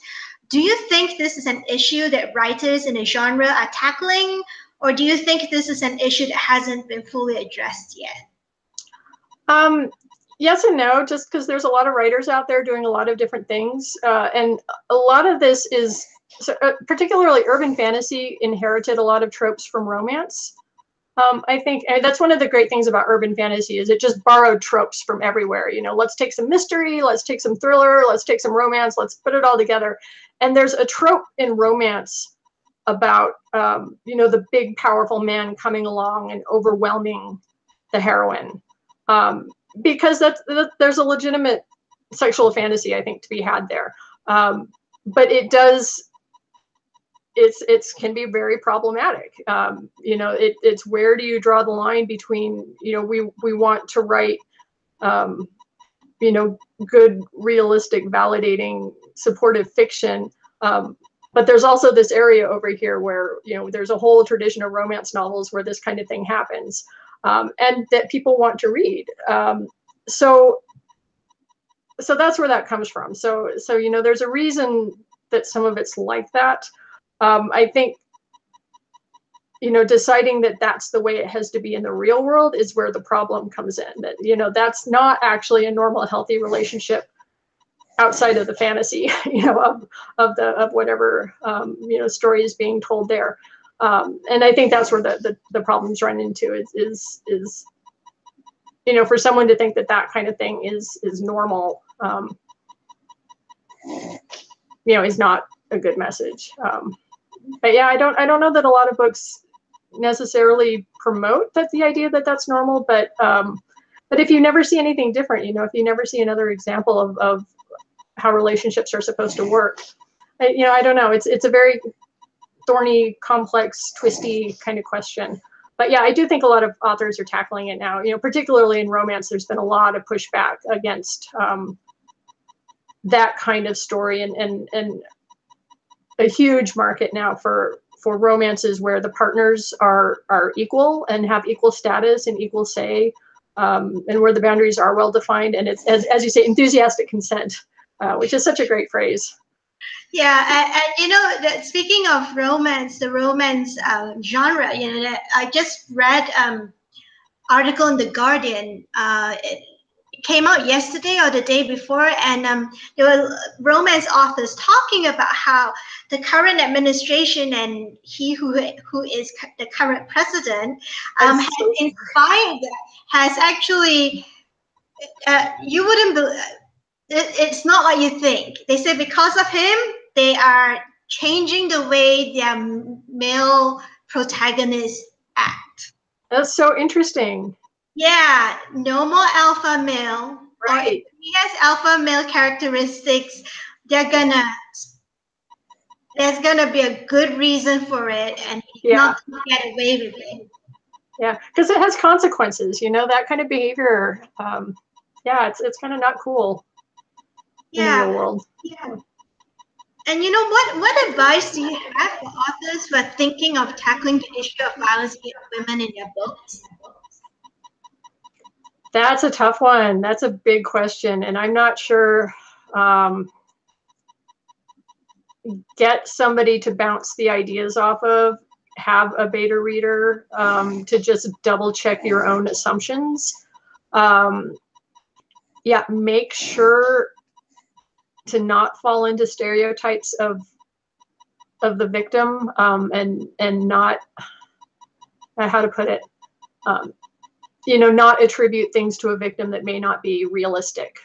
Do you think this is an issue that writers in the genre are tackling, or do you think this is an issue that hasn't been fully addressed yet? Yes and no, just because there's a lot of writers out there doing a lot of different things. And a lot of this is, particularly urban fantasy inherited a lot of tropes from romance. I think, and that's one of the great things about urban fantasy, is it just borrowed tropes from everywhere. You know, let's take some mystery, let's take some thriller, let's take some romance, let's put it all together. And there's a trope in romance about, you know, the big, powerful man coming along and overwhelming the heroine. Because there's a legitimate sexual fantasy, I think, to be had there. But it does, it can be very problematic. You know, it's where do you draw the line between, you know, we want to write, you know, good, realistic, validating, supportive fiction. But there's also this area over here where, you know, there's a whole tradition of romance novels where this kind of thing happens, and that people want to read. So that's where that comes from. So, you know, there's a reason that some of it's like that. I think, you know, deciding that that's the way it has to be in the real world is where the problem comes in. That, you know, that's not actually a normal, healthy relationship outside of the fantasy, you know, of whatever, you know, story is being told there. And I think that's where the problems run into is, you know, for someone to think that that kind of thing is normal, you know, is not a good message. But yeah, I don't know that a lot of books necessarily promote that, the idea that that's normal, but if you never see anything different, you know, if you never see another example of how relationships are supposed to work, you know, I don't know, it's a very thorny, complex, twisty kind of question. But yeah, I do think a lot of authors are tackling it now. You know, particularly in romance, there's been a lot of pushback against that kind of story, and a huge market now for romances where the partners are equal and have equal status and equal say, and where the boundaries are well defined, and it's as you say, enthusiastic consent, which is such a great phrase. Yeah, and you know, that speaking of romance, the romance genre, you know, I just read article in the Guardian. It came out yesterday or the day before, and there were romance authors talking about how the current administration and he who is the current president has inspired, has actually, you wouldn't believe. It's not what you think. They say because of him, they are changing the way their male protagonists act. That's so interesting. Yeah, no more alpha male. Right. Or if he has alpha male characteristics, there's gonna be a good reason for it, and he's not gonna get away with it. Yeah, because it has consequences. You know, that kind of behavior. Yeah, it's kind of not cool. Yeah. In the real world. Yeah. And you know, what advice do you have for authors who are thinking of tackling the issue of violence against women in their books? That's a tough one. That's a big question, and I'm not sure. Get somebody to bounce the ideas off of. Have a beta reader to just double check your own assumptions. Yeah, make sure to not fall into stereotypes of the victim, and not, how to put it, you know, not attribute things to a victim that may not be realistic.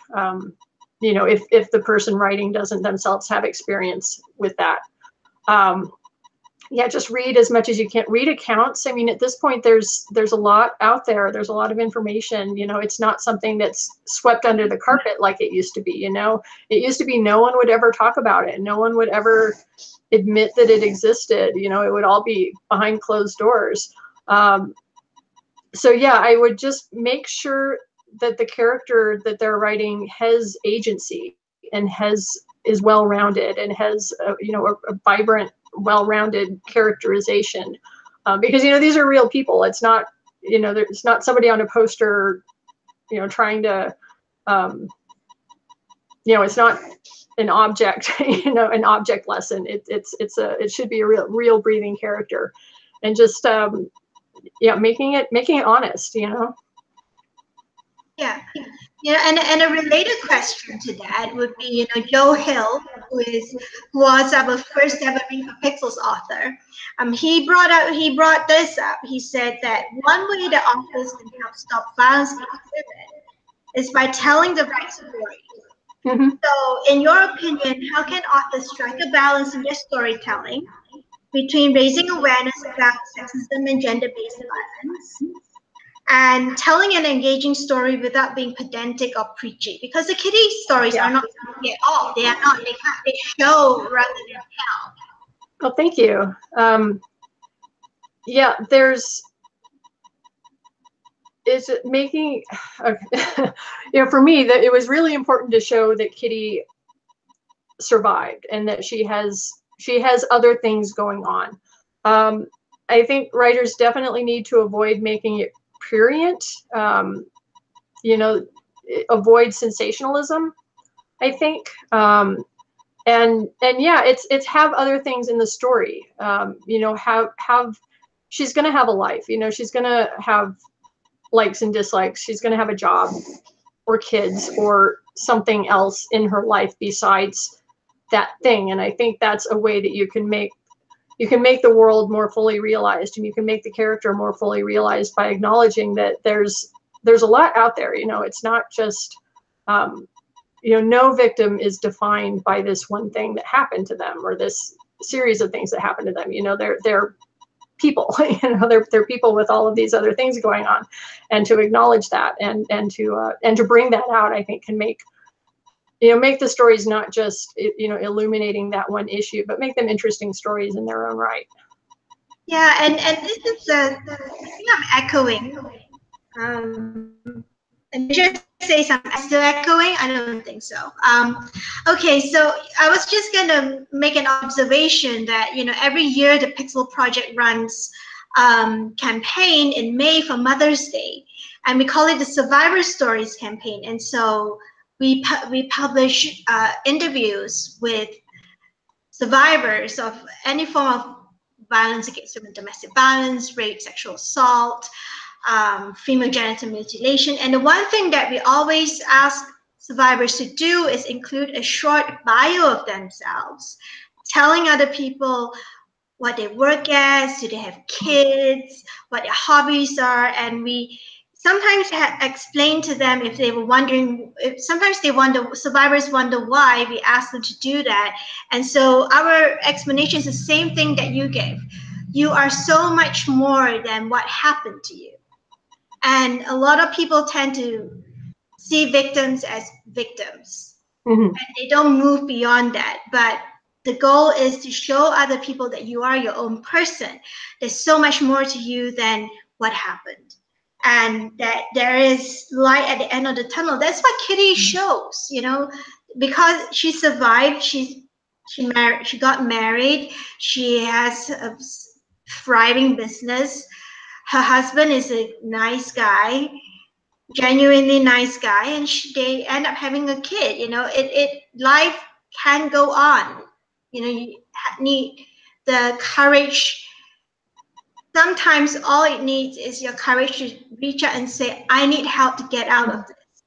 You know, if the person writing doesn't themselves have experience with that. Yeah, just read as much as you can. Read accounts. I mean, at this point, there's a lot out there. There's a lot of information. You know, it's not something that's swept under the carpet like it used to be. You know, it used to be no one would ever talk about it. No one would ever admit that it existed. You know, it would all be behind closed doors. So yeah, I would just make sure that the character that they're writing has agency and is well-rounded and has you know, a vibrant, well-rounded characterization, because you know, these are real people. It's not, you know, there's not somebody on a poster, you know, trying to you know, it's not an object, you know, an object lesson. It should be a real breathing character, and just yeah, making it honest, you know. Yeah, yeah, and a related question to that would be, you know, Joe Hill, who was our first ever Read for Pixels author. He brought this up. He said that one way the authors can help stop violence against women is by telling the right story. Mm-hmm. So, in your opinion, how can authors strike a balance in their storytelling between raising awareness about sexism and gender-based violence and telling an engaging story without being pedantic or preachy? Because the Kitty stories are not preachy at all. They are not. They show rather than tell. Well, thank you. Yeah, is it making, okay. You know, for me, that it was really important to show that Kitty survived and that she has other things going on. I think writers definitely need to avoid making it prurient, you know, avoid sensationalism, I think. And yeah, it's have other things in the story. You know, have she's going to have a life, you know, she's going to have likes and dislikes. She's going to have a job or kids or something else in her life besides that thing. And I think that's a way that you can make the world more fully realized, and you can make the character more fully realized by acknowledging that there's a lot out there. You know, it's not just, you know, no victim is defined by this one thing that happened to them or this series of things that happened to them. You know, they're people, you know, they're people with all of these other things going on, and to acknowledge that and to bring that out, I think can make make the stories not just, illuminating that one issue, but make them interesting stories in their own right. Yeah, and this is I think I'm echoing. And just say something. I'm still echoing? I don't think so. Okay, so I was just gonna make an observation that every year the Pixel Project runs campaign in May for Mother's Day, and we call it the Survivor Stories campaign. And so we publish interviews with survivors of any form of violence against women, domestic violence, rape, sexual assault, female genital mutilation. And the one thing that we always ask survivors to do is include a short bio of themselves, telling other people what they work as, do they have kids, what their hobbies are, and we sometimes explain to them if they were wondering, sometimes survivors wonder why we ask them to do that. And so our explanation is the same thing that you gave. You are so much more than what happened to you. And a lot of people tend to see victims as victims. Mm-hmm. And they don't move beyond that. But the goal is to show other people that you are your own person. There's so much more to you than what happened. And that there is light at the end of the tunnel. That's what Kitty shows, because she survived. She got married. She has a thriving business. Her husband is a nice guy, genuinely nice guy, and they end up having a kid. Life can go on. You need the courage. Sometimes all it needs is your courage to reach out and say, I need help to get out of this.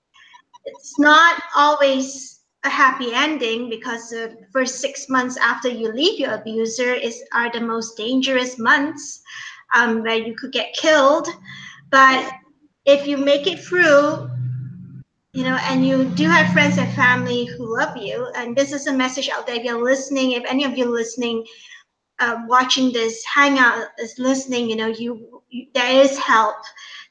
It's not always a happy ending, because the first 6 months after you leave your abuser are the most dangerous months, where you could get killed. But if you make it through, and you do have friends and family who love you, and this is a message out there, if you're listening, if any of you listening, watching this Hangout is listening, there is help.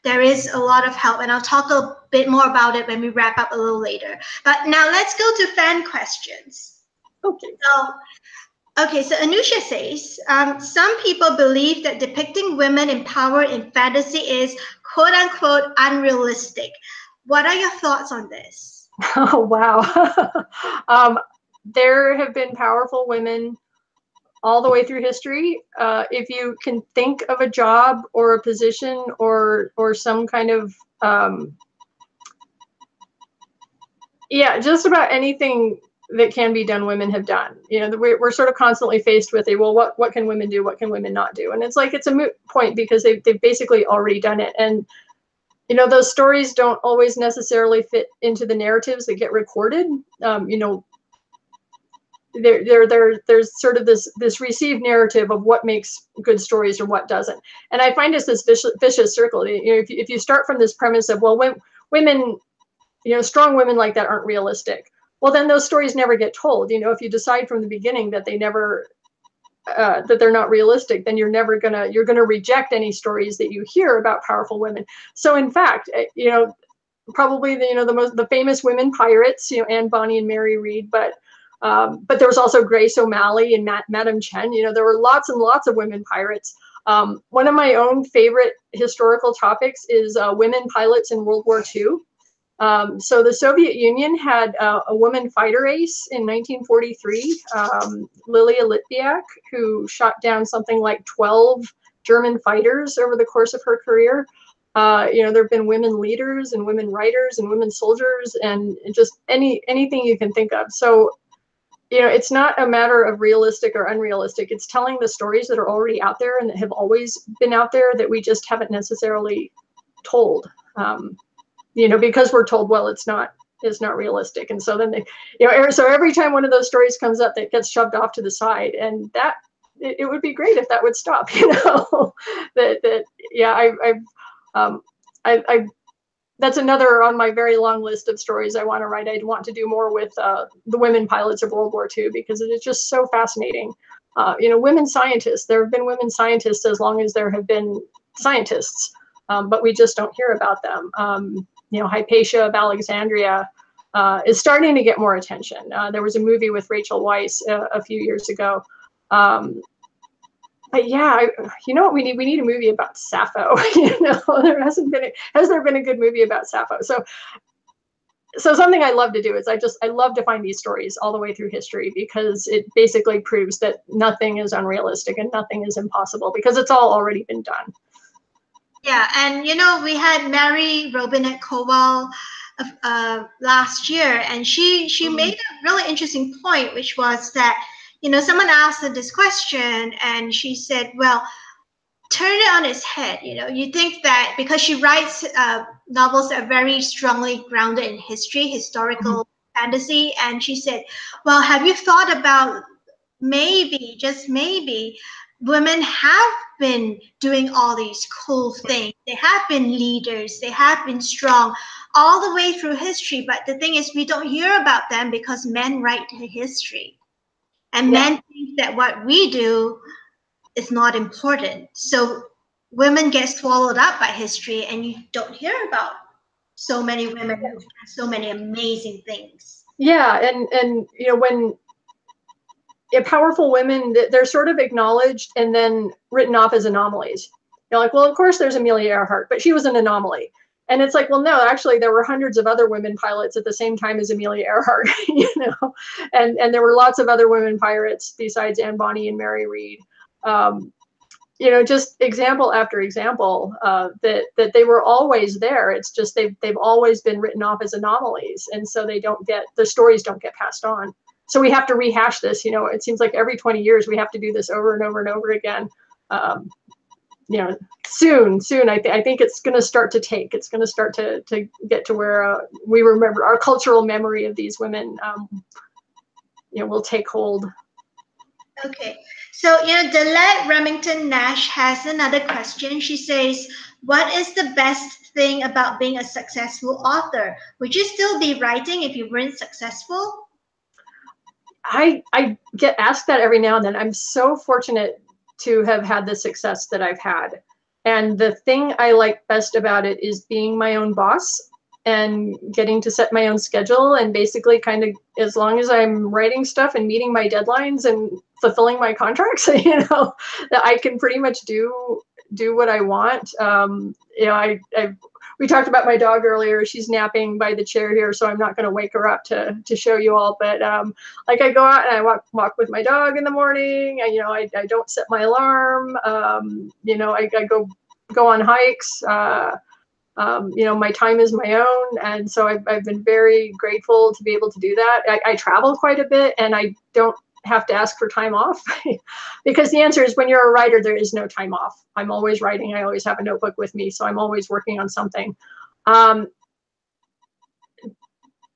There is a lot of help, and I'll talk a bit more about it when we wrap up a little later. But now let's go to fan questions. Okay. So Anusha says, some people believe that depicting women in power in fantasy is quote unquote unrealistic. What are your thoughts on this? Oh, wow. There have been powerful women all the way through history. If you can think of a job or a position or some kind of, just about anything that can be done, women have done. We're sort of constantly faced with well, what can women do? What can women not do? And it's like, it's a moot point, because they've basically already done it. And those stories don't always necessarily fit into the narratives that get recorded. There's sort of this received narrative of what makes good stories or what doesn't. And I find it's this vicious circle. If you start from this premise of, well, women, strong women like that aren't realistic, well, then those stories never get told. If you decide from the beginning that they never, that they're not realistic, then you're gonna reject any stories that you hear about powerful women. So in fact, probably the famous women pirates, Anne Bonny and Mary Read, but there was also Grace O'Malley and Madame Chen. There were lots and lots of women pirates. One of my own favorite historical topics is women pilots in World War II. So the Soviet Union had a woman fighter ace in 1943, Lilia Litviak, who shot down something like 12 German fighters over the course of her career. There have been women leaders and women writers and women soldiers, and just anything you can think of. So, it's not a matter of realistic or unrealistic. It's telling the stories that are already out there and that have always been out there that we just haven't necessarily told. Because we're told, well, it's not realistic. And so then so every time one of those stories comes up, that gets shoved off to the side, and that it would be great if that would stop, that's another on my very long list of stories I want to write. I'd want to do more with the women pilots of World War II, because it is just so fascinating. Women scientists, there have been women scientists as long as there have been scientists, but we just don't hear about them. Hypatia of Alexandria, is starting to get more attention. There was a movie with Rachel Weisz a few years ago. But yeah, you know what we need? We need a movie about Sappho. You know, has there been a good movie about Sappho? So something I love to do is I love to find these stories all the way through history, because it basically proves that nothing is unrealistic and nothing is impossible, because it's all already been done. Yeah, and you know, we had Mary Robinette Kowal last year, and she made a really interesting point, which was that, you know, someone asked her this question, and she said, well, turn it on its head. You know, you think that because she writes novels that are very strongly grounded in history, historical fantasy, and she said, well, have you thought about maybe, just maybe, women have been doing all these cool things. They have been leaders. They have been strong all the way through history. But the thing is, we don't hear about them because men write history. And men think that what we do is not important. So women get swallowed up by history, and you don't hear about so many women who have so many amazing things. Yeah, and you know, when powerful women, they're sort of acknowledged and then written off as anomalies. You're like, well, of course there's Amelia Earhart, but she was an anomaly. And it's like, well, no, actually there were hundreds of other women pilots at the same time as Amelia Earhart, you know, and there were lots of other women pirates besides Anne Bonny and Mary Read. You know, just example after example, that they were always there. It's just they've always been written off as anomalies, and so the stories don't get passed on. So we have to rehash this. You know, it seems like every 20 years we have to do this over and over and over again. You know, soon, I think it's going to start to take. It's going to start to get to where we remember our cultural memory of these women. You know, will take hold. Okay, so you know, Delette Remington Nash has another question. She says, "What is the best thing about being a successful author? Would you still be writing if you weren't successful?" I get asked that every now and then. I'm so fortunate to have had the success that I've had. And the thing I like best about it is being my own boss and getting to set my own schedule, and basically kind of, as long as I'm writing stuff and meeting my deadlines and fulfilling my contracts, you know, that I can pretty much do what I want. You know, we talked about my dog earlier. She's napping by the chair here, so I'm not going to wake her up to show you all. But like, I go out and I walk with my dog in the morning. You know, I don't set my alarm. You know, I go on hikes. You know, my time is my own, and so I've been very grateful to be able to do that. I travel quite a bit, and I don't have to ask for time off because the answer is, when you're a writer, there is no time off. I'm always writing. I always have a notebook with me, so I'm always working on something.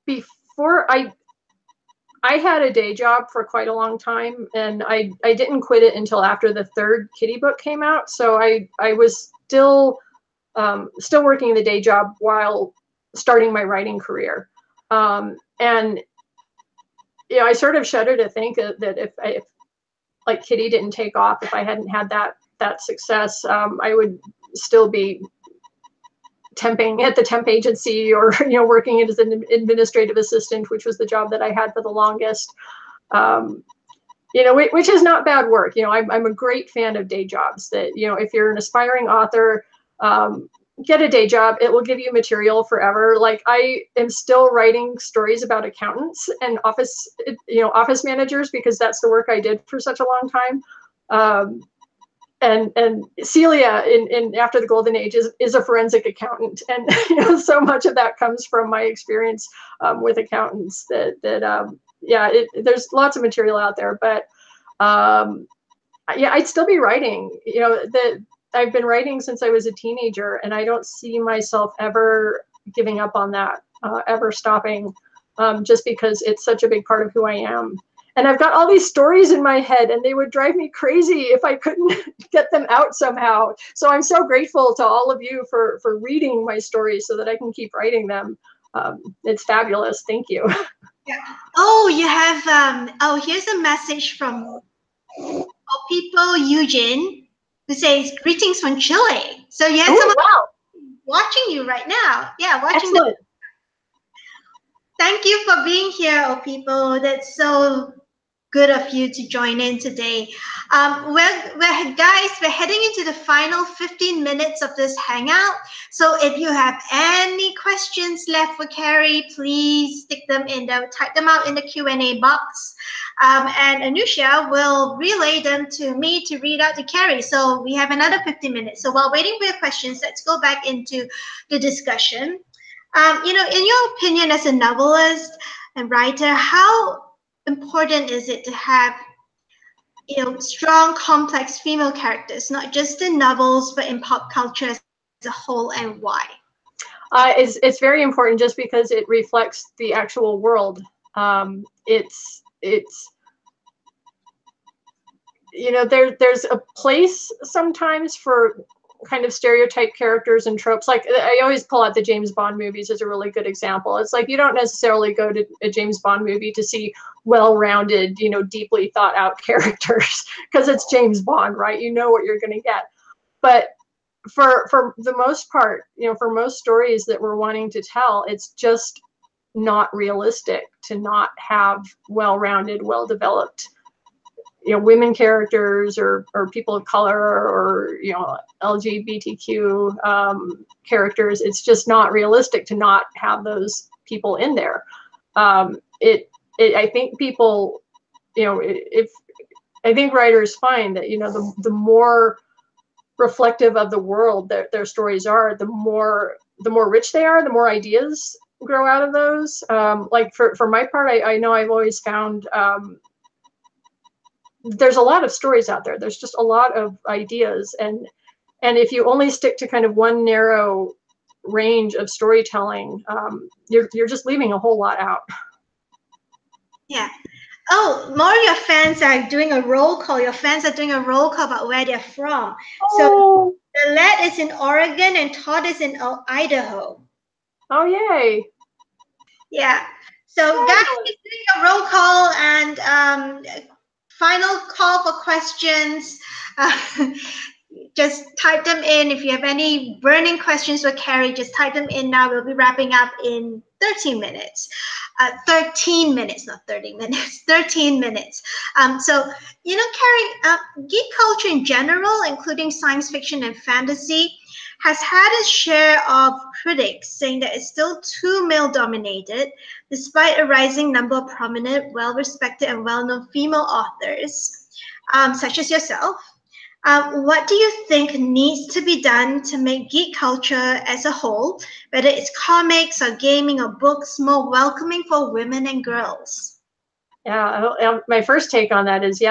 Before I had a day job for quite a long time, and I didn't quit it until after the third Kitty book came out. So I was still working the day job while starting my writing career. And you know, I sort of shudder to think that if like Kitty didn't take off, if I hadn't had that success, I would still be temping at the temp agency, or, you know, working as an administrative assistant, which was the job that I had for the longest. You know, which is not bad work. You know, I'm a great fan of day jobs. That, you know, if you're an aspiring author, get a day job. It will give you material forever. Like, I am still writing stories about accountants and office managers, because that's the work I did for such a long time. And Celia in After the Golden Age is a forensic accountant, and you know, so much of that comes from my experience with accountants. There's lots of material out there, but yeah, I'd still be writing. You know, I've been writing since I was a teenager, and I don't see myself ever giving up on that, ever stopping, just because it's such a big part of who I am. And I've got all these stories in my head, and they would drive me crazy if I couldn't get them out somehow. So I'm so grateful to all of you for reading my stories so that I can keep writing them. It's fabulous. Thank you. Yeah. Oh, you have, here's a message from People Eugene, who says, "Greetings from Chile." So you have someone watching you right now. Yeah, watching. Excellent. Thank you for being here, oh people. That's so good of you to join in today. We're heading into the final 15 minutes of this hangout. So if you have any questions left for Carrie, please type them out in the Q&A box. And Anusha will relay them to me to read out to Carrie. So we have another 15 minutes. So while waiting for your questions, let's go back into the discussion. In your opinion as a novelist and writer, how important is it to have strong, complex female characters, not just in novels but in pop culture as a whole, and why? It's very important just because it reflects the actual world. It's there's a place sometimes for kind of stereotype characters and tropes. Like I always pull out the James Bond movies as a really good example. It's like you don't necessarily go to a James Bond movie to see well-rounded, deeply thought out characters because it's James Bond, right? You know what you're going to get. But for the most part, for most stories that we're wanting to tell, it's just not realistic to not have well-rounded, well-developed women characters or people of color or LGBTQ characters. It's just not realistic to not have those people in there. I think people, I think writers find that the more reflective of the world that their stories are, the more rich they are, the more ideas grow out of those. Like for my part, I know I've always found there's a lot of stories out there. There's just a lot of ideas. And if you only stick to kind of one narrow range of storytelling, you're just leaving a whole lot out. Yeah. Oh, more of your fans are doing a roll call. Your fans are doing a roll call about where they're from. Oh. So Lilette is in Oregon and Todd is in Idaho. Oh, yay. Yeah. So guys, doing a roll call and final call for questions. Just type them in. If you have any burning questions for Carrie, just type them in now. We'll be wrapping up in 13 minutes. 13 minutes, not 30 minutes, 13 minutes. So, Carrie, geek culture in general, including science fiction and fantasy, has had its share of critics saying that it's still too male-dominated, despite a rising number of prominent, well-respected, and well-known female authors, such as yourself. What do you think needs to be done to make geek culture as a whole, whether it's comics or gaming or books, more welcoming for women and girls? Yeah, my first take on that is,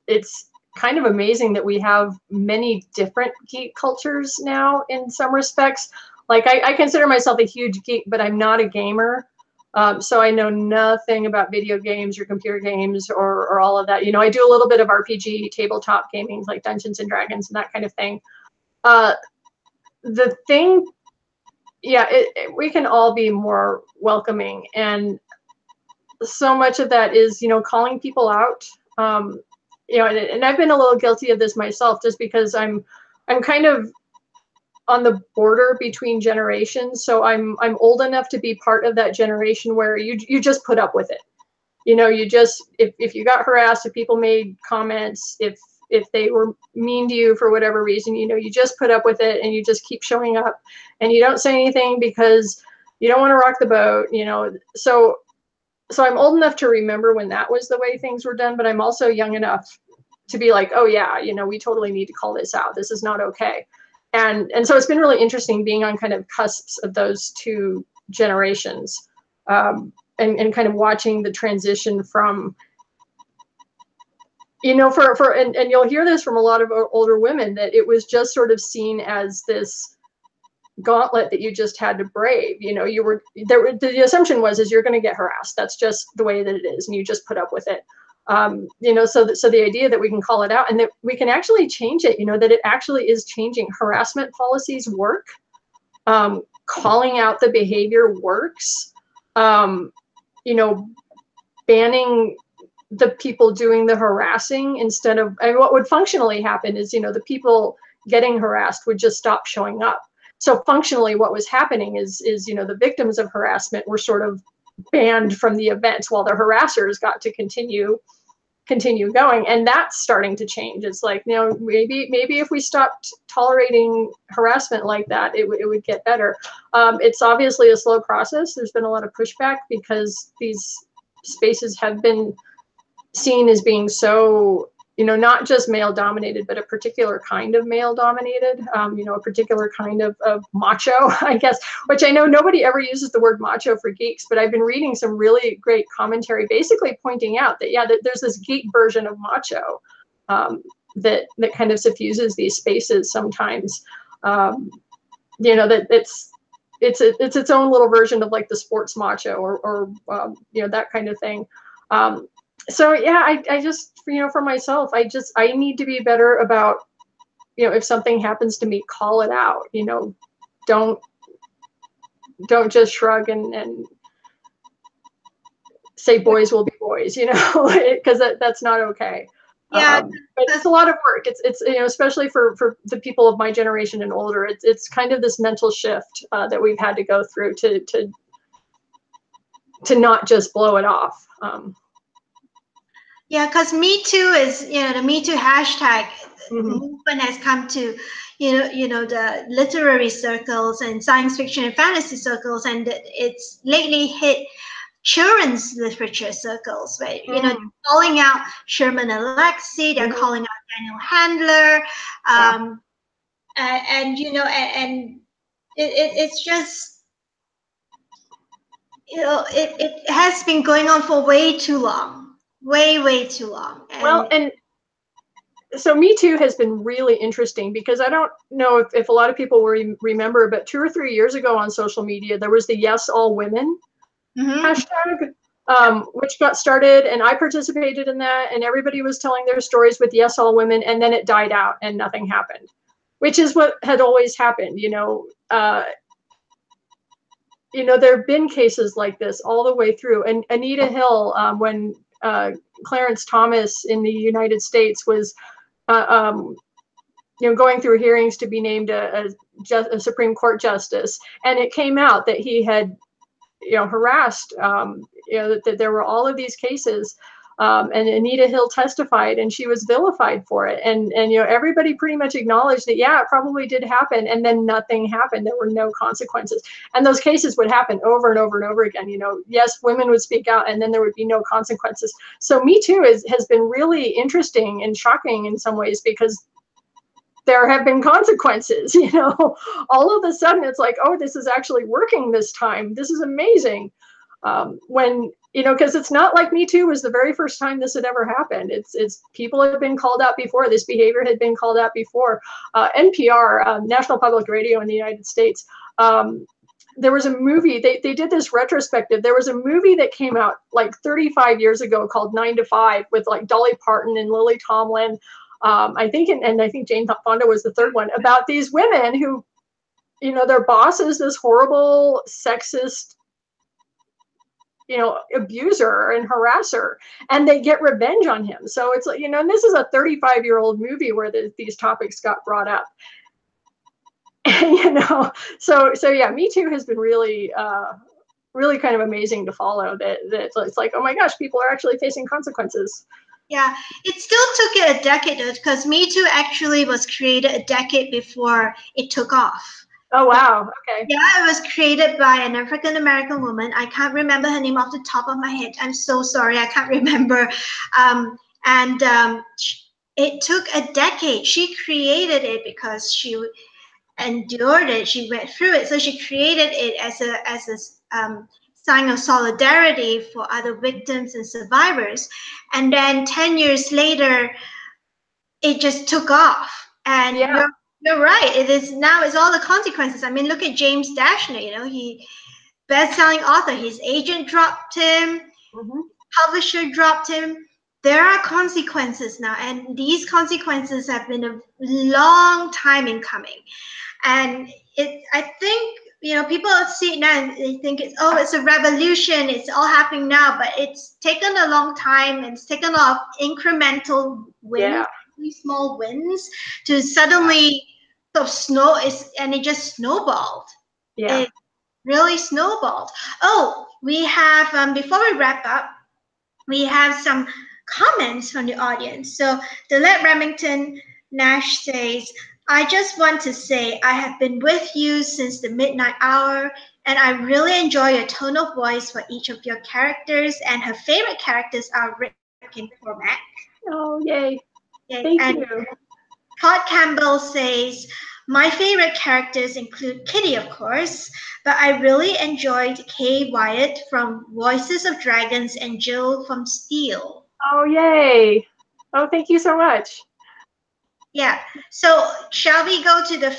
it's kind of amazing that we have many different geek cultures now in some respects. Like I consider myself a huge geek, but I'm not a gamer. So I know nothing about video games or computer games or all of that. I do a little bit of RPG tabletop gaming like Dungeons and Dragons and that kind of thing. The thing, we can all be more welcoming, and so much of that is, calling people out. And I've been a little guilty of this myself, just because I'm kind of on the border between generations. So I'm old enough to be part of that generation where you just put up with it. You just, if you got harassed, if people made comments, if they were mean to you for whatever reason, you just put up with it and you just keep showing up and you don't say anything because you don't want to rock the boat, So I'm old enough to remember when that was the way things were done, but I'm also young enough to be like, oh yeah, we totally need to call this out. This is not okay. And so it's been really interesting being on kind of cusps of those two generations, and kind of watching the transition from, and you'll hear this from a lot of older women, that it was just sort of seen as this gauntlet that you just had to brave. The assumption was you're going to get harassed. That's just the way that it is, and you just put up with it. So the idea that we can call it out and that we can actually change it, that it actually is changing. Harassment policies work. Calling out the behavior works. Banning the people doing the harassing instead of, what would functionally happen is, the people getting harassed would just stop showing up. So functionally what was happening is the victims of harassment were sort of banned from the event while the harassers got to continue going. And that's starting to change. It's like, you know, maybe if we stopped tolerating harassment like that, it would get better. It's obviously a slow process. There's been a lot of pushback because these spaces have been seen as being so, you know, not just male dominated, but a particular kind of male dominated, you know, a particular kind of macho, I guess, which I know nobody ever uses the word macho for geeks, but I've been reading some really great commentary basically pointing out that, yeah, that there's this geek version of macho that kind of suffuses these spaces sometimes. You know, that it's its own little version of like the sports macho or you know, that kind of thing. So yeah, I just, you know, for myself, I need to be better about, you know, if something happens to me, call it out, you know, don't just shrug and say boys will be boys, you know, because that's not okay. Yeah, but it's a lot of work. It's you know, especially for the people of my generation and older, it's kind of this mental shift that we've had to go through to not just blow it off. Yeah, because Me Too is, you know, the Me Too hashtag movement has come to, you know, the literary circles and science fiction and fantasy circles, and it's lately hit children's literature circles, right? You know, calling out Sherman Alexie, they're calling out Daniel Handler, and you know, and it's just, you know, it has been going on for way too long. Way too long. And so Me Too has been really interesting because I don't know if a lot of people will remember, but 2 or 3 years ago on social media, there was the Yes All Women hashtag, which got started, and I participated in that, and everybody was telling their stories with Yes All Women, and then it died out and nothing happened, which is what had always happened, you know. You know, there have been cases like this all the way through. And Anita Hill, when Clarence Thomas in the United States was, you know, going through hearings to be named a Supreme Court justice, and it came out that he had, you know, harassed, you know, that there were all of these cases, and Anita Hill testified, and she was vilified for it, and you know, everybody pretty much acknowledged that, yeah, it probably did happen, and then nothing happened. There were no consequences, and those cases would happen over and over and over again. You know, yes, women would speak out, and then there would be no consequences. So Me Too has been really interesting and shocking in some ways, because there have been consequences, you know. All of a sudden it's like, oh, this is actually working this time. This is amazing. When, you know, because it's not like Me Too was the very first time this had ever happened. It's people have been called out before. This behavior had been called out before. NPR, National Public Radio in the United States, there was a movie, they did this retrospective. There was a movie that came out like 35 years ago called 9 to 5 with like Dolly Parton and Lily Tomlin. I think, and I think Jane Fonda was the third one, about these women who, you know, their boss is this horrible, sexist, you know, abuser and harasser, and they get revenge on him. So it's like, you know, and this is a 35-year-old movie where these topics got brought up. And, you know, so yeah, Me Too has been really, really kind of amazing to follow. That it's like, oh my gosh, people are actually facing consequences. Yeah, it still took it a decade though, because Me Too actually was created a decade before it took off. Oh, wow. Okay. Yeah, it was created by an African-American woman. I can't remember her name off the top of my head. I'm so sorry, I can't remember. It took a decade. She created it because she endured it. She went through it. So she created it as a sign of solidarity for other victims and survivors. And then 10 years later, it just took off. And yeah, you're right. It is now. It's all the consequences. I mean, look at James Dashner. You know, he best-selling author. His agent dropped him. Publisher dropped him. There are consequences now, and these consequences have been a long time in coming. And I think, you know, people see it now and they think it's a revolution. It's all happening now, but it's taken a long time, and it's taken a lot of incremental wins, small wins, to suddenly sort of and it just snowballed. Yeah. really snowballed. Oh, we have, before we wrap up, we have some comments from the audience. So Delet Remington Nash says, I just want to say I have been with you since the midnight hour, and I really enjoy your tone of voice for each of your characters, and her favorite characters are written in format. Oh, yay. Okay, Thank and you. Todd Campbell says, my favorite characters include Kitty, of course, but I really enjoyed Kay Wyatt from Voices of Dragons and Jill from Steel. Oh, yay. Oh, thank you so much. Yeah, so shall we go to the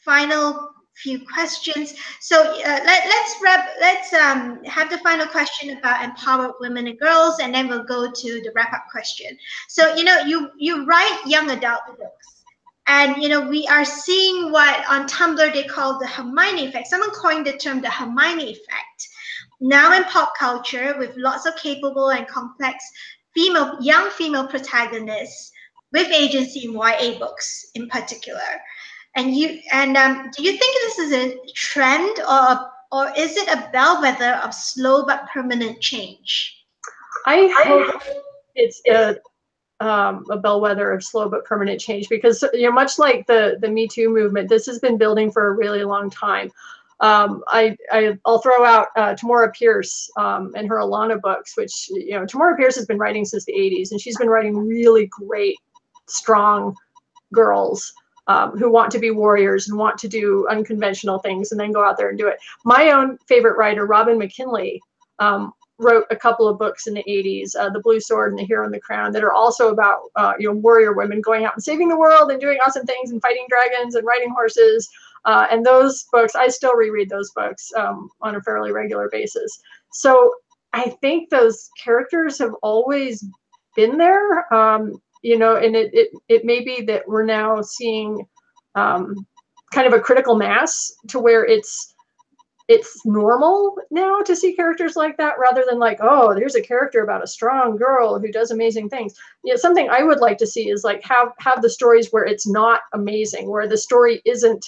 final few questions? So let's have the final question about empowered women and girls, and then we'll go to the wrap-up question. So you write young adult books. And we are seeing what on Tumblr they call the Hermione effect. Someone coined the term the Hermione effect. Now in pop culture, with lots of capable and complex young female protagonists with agency in YA books in particular. And do you think this is a trend, or is it a bellwether of slow but permanent change? I hope it's a bellwether of slow but permanent change, because much like the Me Too movement, this has been building for a really long time. I'll throw out Tamora Pierce and her Alana books, which Tamora Pierce has been writing since the 80s, and she's been writing really great, strong girls who want to be warriors and want to do unconventional things and then go out there and do it. My own favorite writer, Robin McKinley, wrote a couple of books in the 80s, The Blue Sword and The Hero and the Crown, that are also about warrior women going out and saving the world and doing awesome things and fighting dragons and riding horses. And those books, I still reread those books on a fairly regular basis. So I think those characters have always been there. And it may be that we're now seeing kind of a critical mass to where it's normal now to see characters like that, rather than like, oh, there's a character about a strong girl who does amazing things. Something I would like to see is like have the stories where it's not amazing, where the story isn't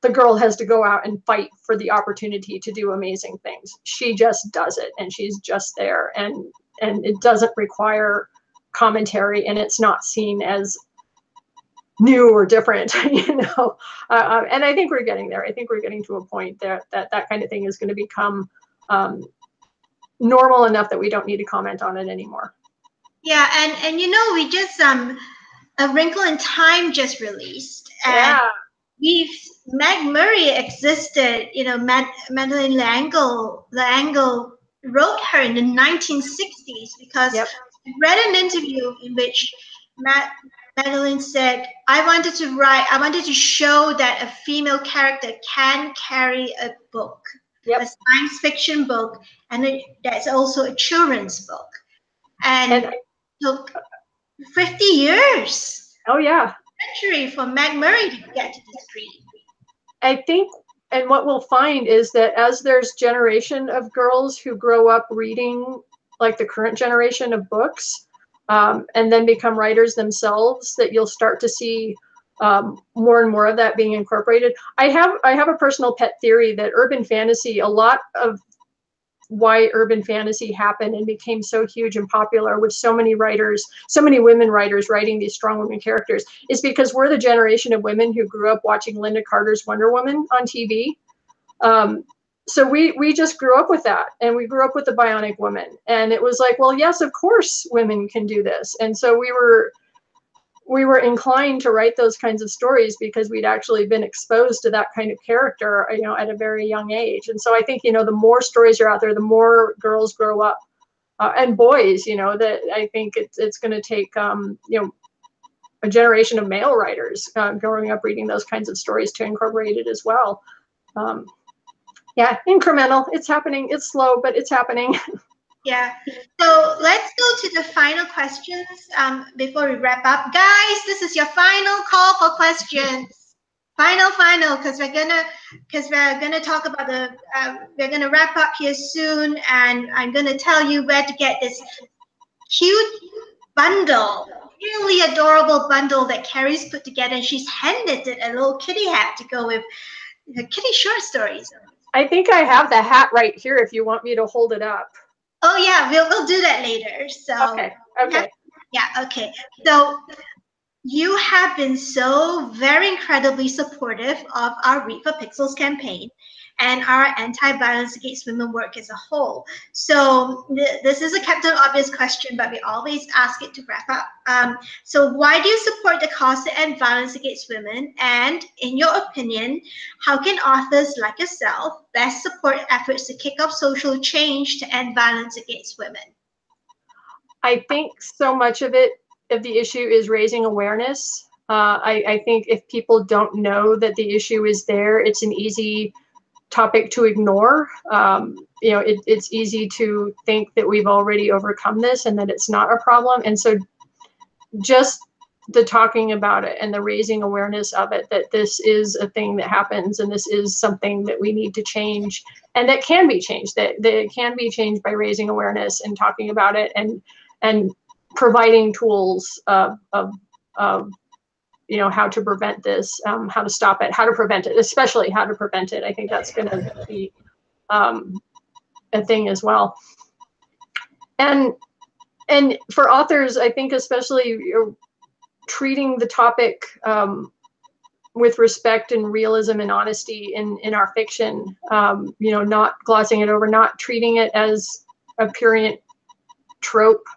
the girl has to go out and fight for the opportunity to do amazing things. She just does it, and she's just there, and it doesn't require commentary, and it's not seen as new or different, and I think we're getting there. I think we're getting to a point that kind of thing is going to become normal enough that we don't need to comment on it anymore. Yeah, and we just A Wrinkle in Time just released, and Meg Murray existed. Madeleine L'Engle wrote her in the 1960s, because I read an interview in which Madeleine said, I wanted to show that a female character can carry a book, a science fiction book, and that's also a children's book. And it took 50 years. Oh, yeah. Century for Meg Murray to get to the screen. I think, and what we'll find is that as there's generation of girls who grow up reading like the current generation of books, and then become writers themselves, that you'll start to see more and more of that being incorporated. I have a personal pet theory that urban fantasy, a lot of why urban fantasy happened and became so huge and popular with so many writers, so many women writers writing these strong women characters, is because we're the generation of women who grew up watching Linda Carter's Wonder Woman on TV. So we just grew up with that, and we grew up with the Bionic Woman, and it was like, well, yes, of course women can do this. And so we were inclined to write those kinds of stories because we'd actually been exposed to that kind of character, at a very young age. And so I think, the more stories are out there, the more girls grow up, and boys, that I think it's going to take, a generation of male writers growing up reading those kinds of stories to incorporate it as well. Yeah, incremental. It's happening. It's slow, but it's happening. Yeah. So let's go to the final questions before we wrap up. Guys, this is your final call for questions. Final, because we're gonna talk about we're gonna wrap up here soon, and I'm gonna tell you where to get this cute bundle, really adorable bundle that Carrie's put together, and she's hand-knitted a little kitty hat to go with her kitty short stories. I think I have the hat right here if you want me to hold it up. Oh yeah, we'll do that later. So okay. Yeah, okay. So you have been so very incredibly supportive of our Read for Pixels campaign and our anti-violence against women work as a whole. So this is a Captain Obvious question, but we always ask it to wrap up. So why do you support the cause to end violence against women? And in your opinion, how can authors like yourself best support efforts to kick off social change to end violence against women? I think so much of the issue is raising awareness. I think if people don't know that the issue is there, it's an easy topic to ignore. It's easy to think that we've already overcome this and that it's not a problem. And so just the talking about it and the raising awareness of it, that this is a thing that happens and this is something that we need to change and that can be changed, that it can be changed by raising awareness and talking about it and providing tools of how to prevent this, how to stop it, how to prevent it, especially how to prevent it. I think that's going to be a thing as well. And for authors, I think especially treating the topic with respect and realism and honesty in our fiction, not glossing it over, not treating it as a prurient trope.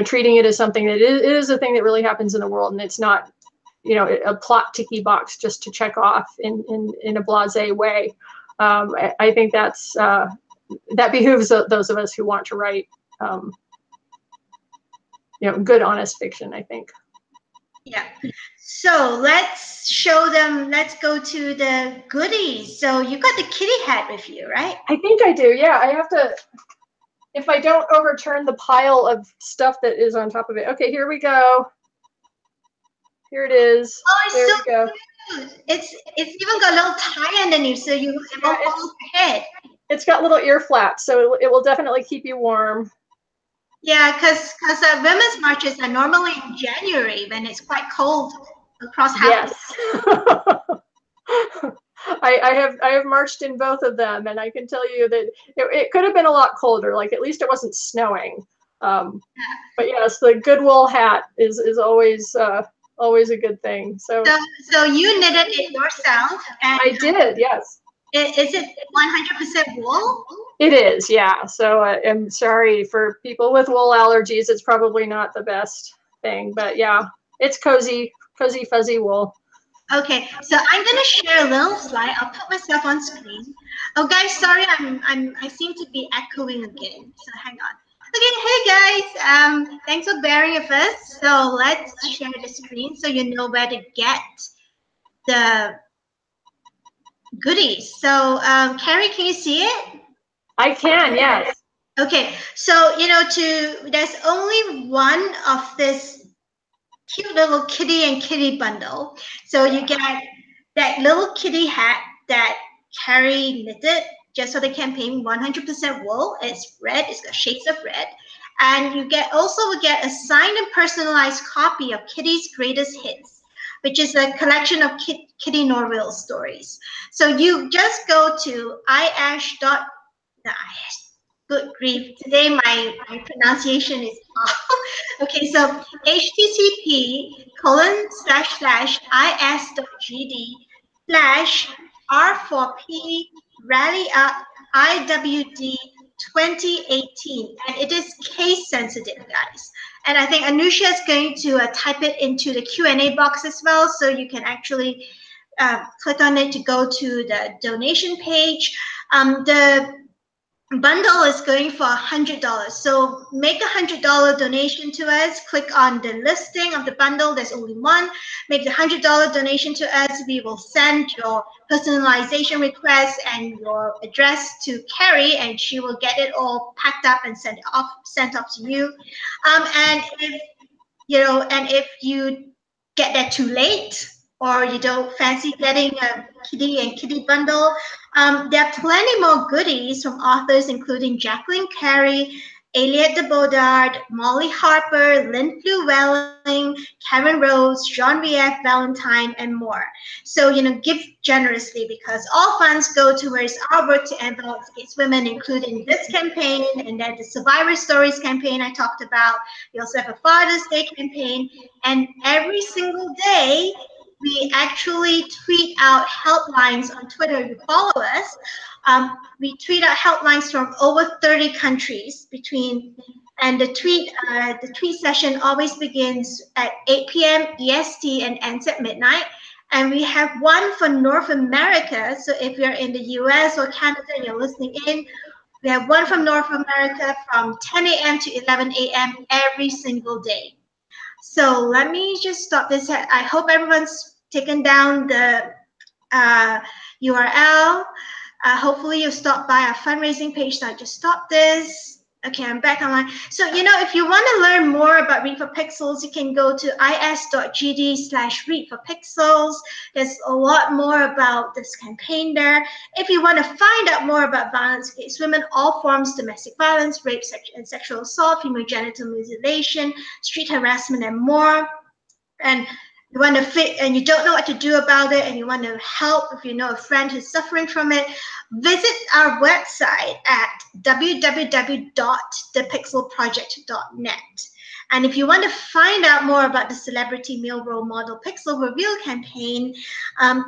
Treating it as something that it is a thing that really happens in the world, and it's not, a plot ticky box just to check off in a blasé way. I think that behooves those of us who want to write, good, honest fiction, I think. Yeah. So let's show them. Let's go to the goodies. So you got the kitty hat with you, right? I think I do. Yeah, I have to. If I don't overturn the pile of stuff that is on top of it. Okay, here we go. Here it is. Oh, it's there so we go. cute. It's even got a little tie underneath, so it won't fall off your head. It's got little ear flaps, so it will definitely keep you warm. Yeah, because women's marches are normally in January when it's quite cold across half. Yes. I have marched in both of them, and I can tell you that it could have been a lot colder. Like, at least it wasn't snowing. But yes, the good wool hat is always a good thing. So you knitted it yourself? And I did, yes. Is it 100% wool? It is, yeah. So I'm sorry for people with wool allergies. It's probably not the best thing, but yeah, it's cozy, fuzzy wool. Okay, so I'm gonna share a little slide. I'll put myself on screen. Oh, guys, sorry, I seem to be echoing again. So hang on. Okay, hey guys, thanks for bearing with us. So let's share the screen so you know where to get the goodies. So Carrie, can you see it? I can, yes. Okay, so there's only one of this cute little kitty and kitty bundle. So you get that little kitty hat that Carrie knitted just for the campaign, 100% wool. It's red, it's got shades of red. And you also get a signed and personalized copy of Kitty's Greatest Hits, which is a collection of Kitty Norville stories. So you just go to good grief, today my pronunciation is off. Okay, so http://is.gd/r4p rally up IWD 2018, and it is case sensitive, guys. And I think Anusha is going to type it into the Q&A box as well, so you can actually click on it to go to the donation page. The bundle is going for $100. So make a $100 donation to us. Click on the listing of the bundle. There's only one. Make the $100 donation to us. We will send your personalization request and your address to Carrie, and she will get it all packed up and sent off to you. And if you get that too late, or you don't fancy getting a kitty and kitty bundle, there are plenty more goodies from authors including Jacqueline Carey, Eliot de Bodard, Molly Harper, Lynn Llewellyn, Karen Rose, Jean-Pierre Valentine, and more. So, give generously because all funds go towards our work to end violence against women, including this campaign and then the Survivor Stories campaign I talked about. We also have a Father's Day campaign, and every single day we actually tweet out helplines on Twitter. If you follow us, we tweet out helplines from over 30 countries and the tweet session always begins at 8 p.m. EST and ends at midnight. And we have one for North America. So if you're in the US or Canada and you're listening in, we have one from North America from 10 a.m. to 11 a.m. every single day. So let me just stop this. I hope everyone's taken down the URL. Hopefully you'll stop by our fundraising page. So I just stopped this. Okay, I'm back online. So, if you want to learn more about Read for Pixels, you can go to is.gd/Read for Pixels. There's a lot more about this campaign there. If you want to find out more about violence against women, all forms, domestic violence, rape, and sexual assault, female genital mutilation, street harassment, and more, and you want to and you don't know what to do about it, and you want to help if you know a friend who's suffering from it, visit our website at www.thepixelproject.net. And if you want to find out more about the Celebrity Male Role Model Pixel Reveal campaign,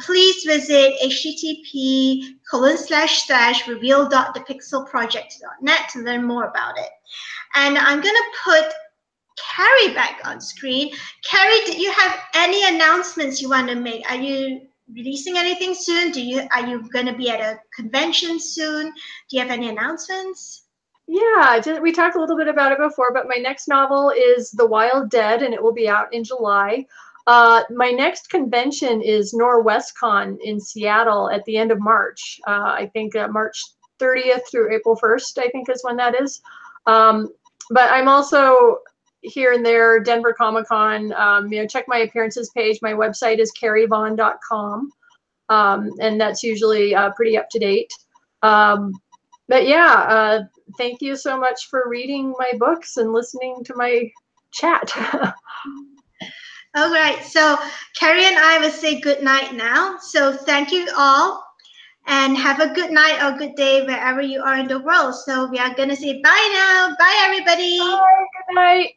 please visit http://reveal.thepixelproject.net to learn more about it. And I'm going to put Carrie back on screen. Carrie, do you have any announcements you want to make? Are you releasing anything soon? Are you going to be at a convention soon? Do you have any announcements? Yeah, we talked a little bit about it before, but my next novel is The Wild Dead, and it will be out in July. My next convention is NorwestCon in Seattle at the end of March. I think March 30th through April 1st, I think is when that is. But I'm also here and there, Denver Comic-Con, check my appearances page. My website is carrievaughn.com, and that's usually pretty up to date. But yeah, thank you so much for reading my books and listening to my chat. All right, so Carrie and I will say good night now. So thank you all, and have a good night or good day wherever you are in the world. So we are going to say bye now. Bye, everybody. Bye, good night.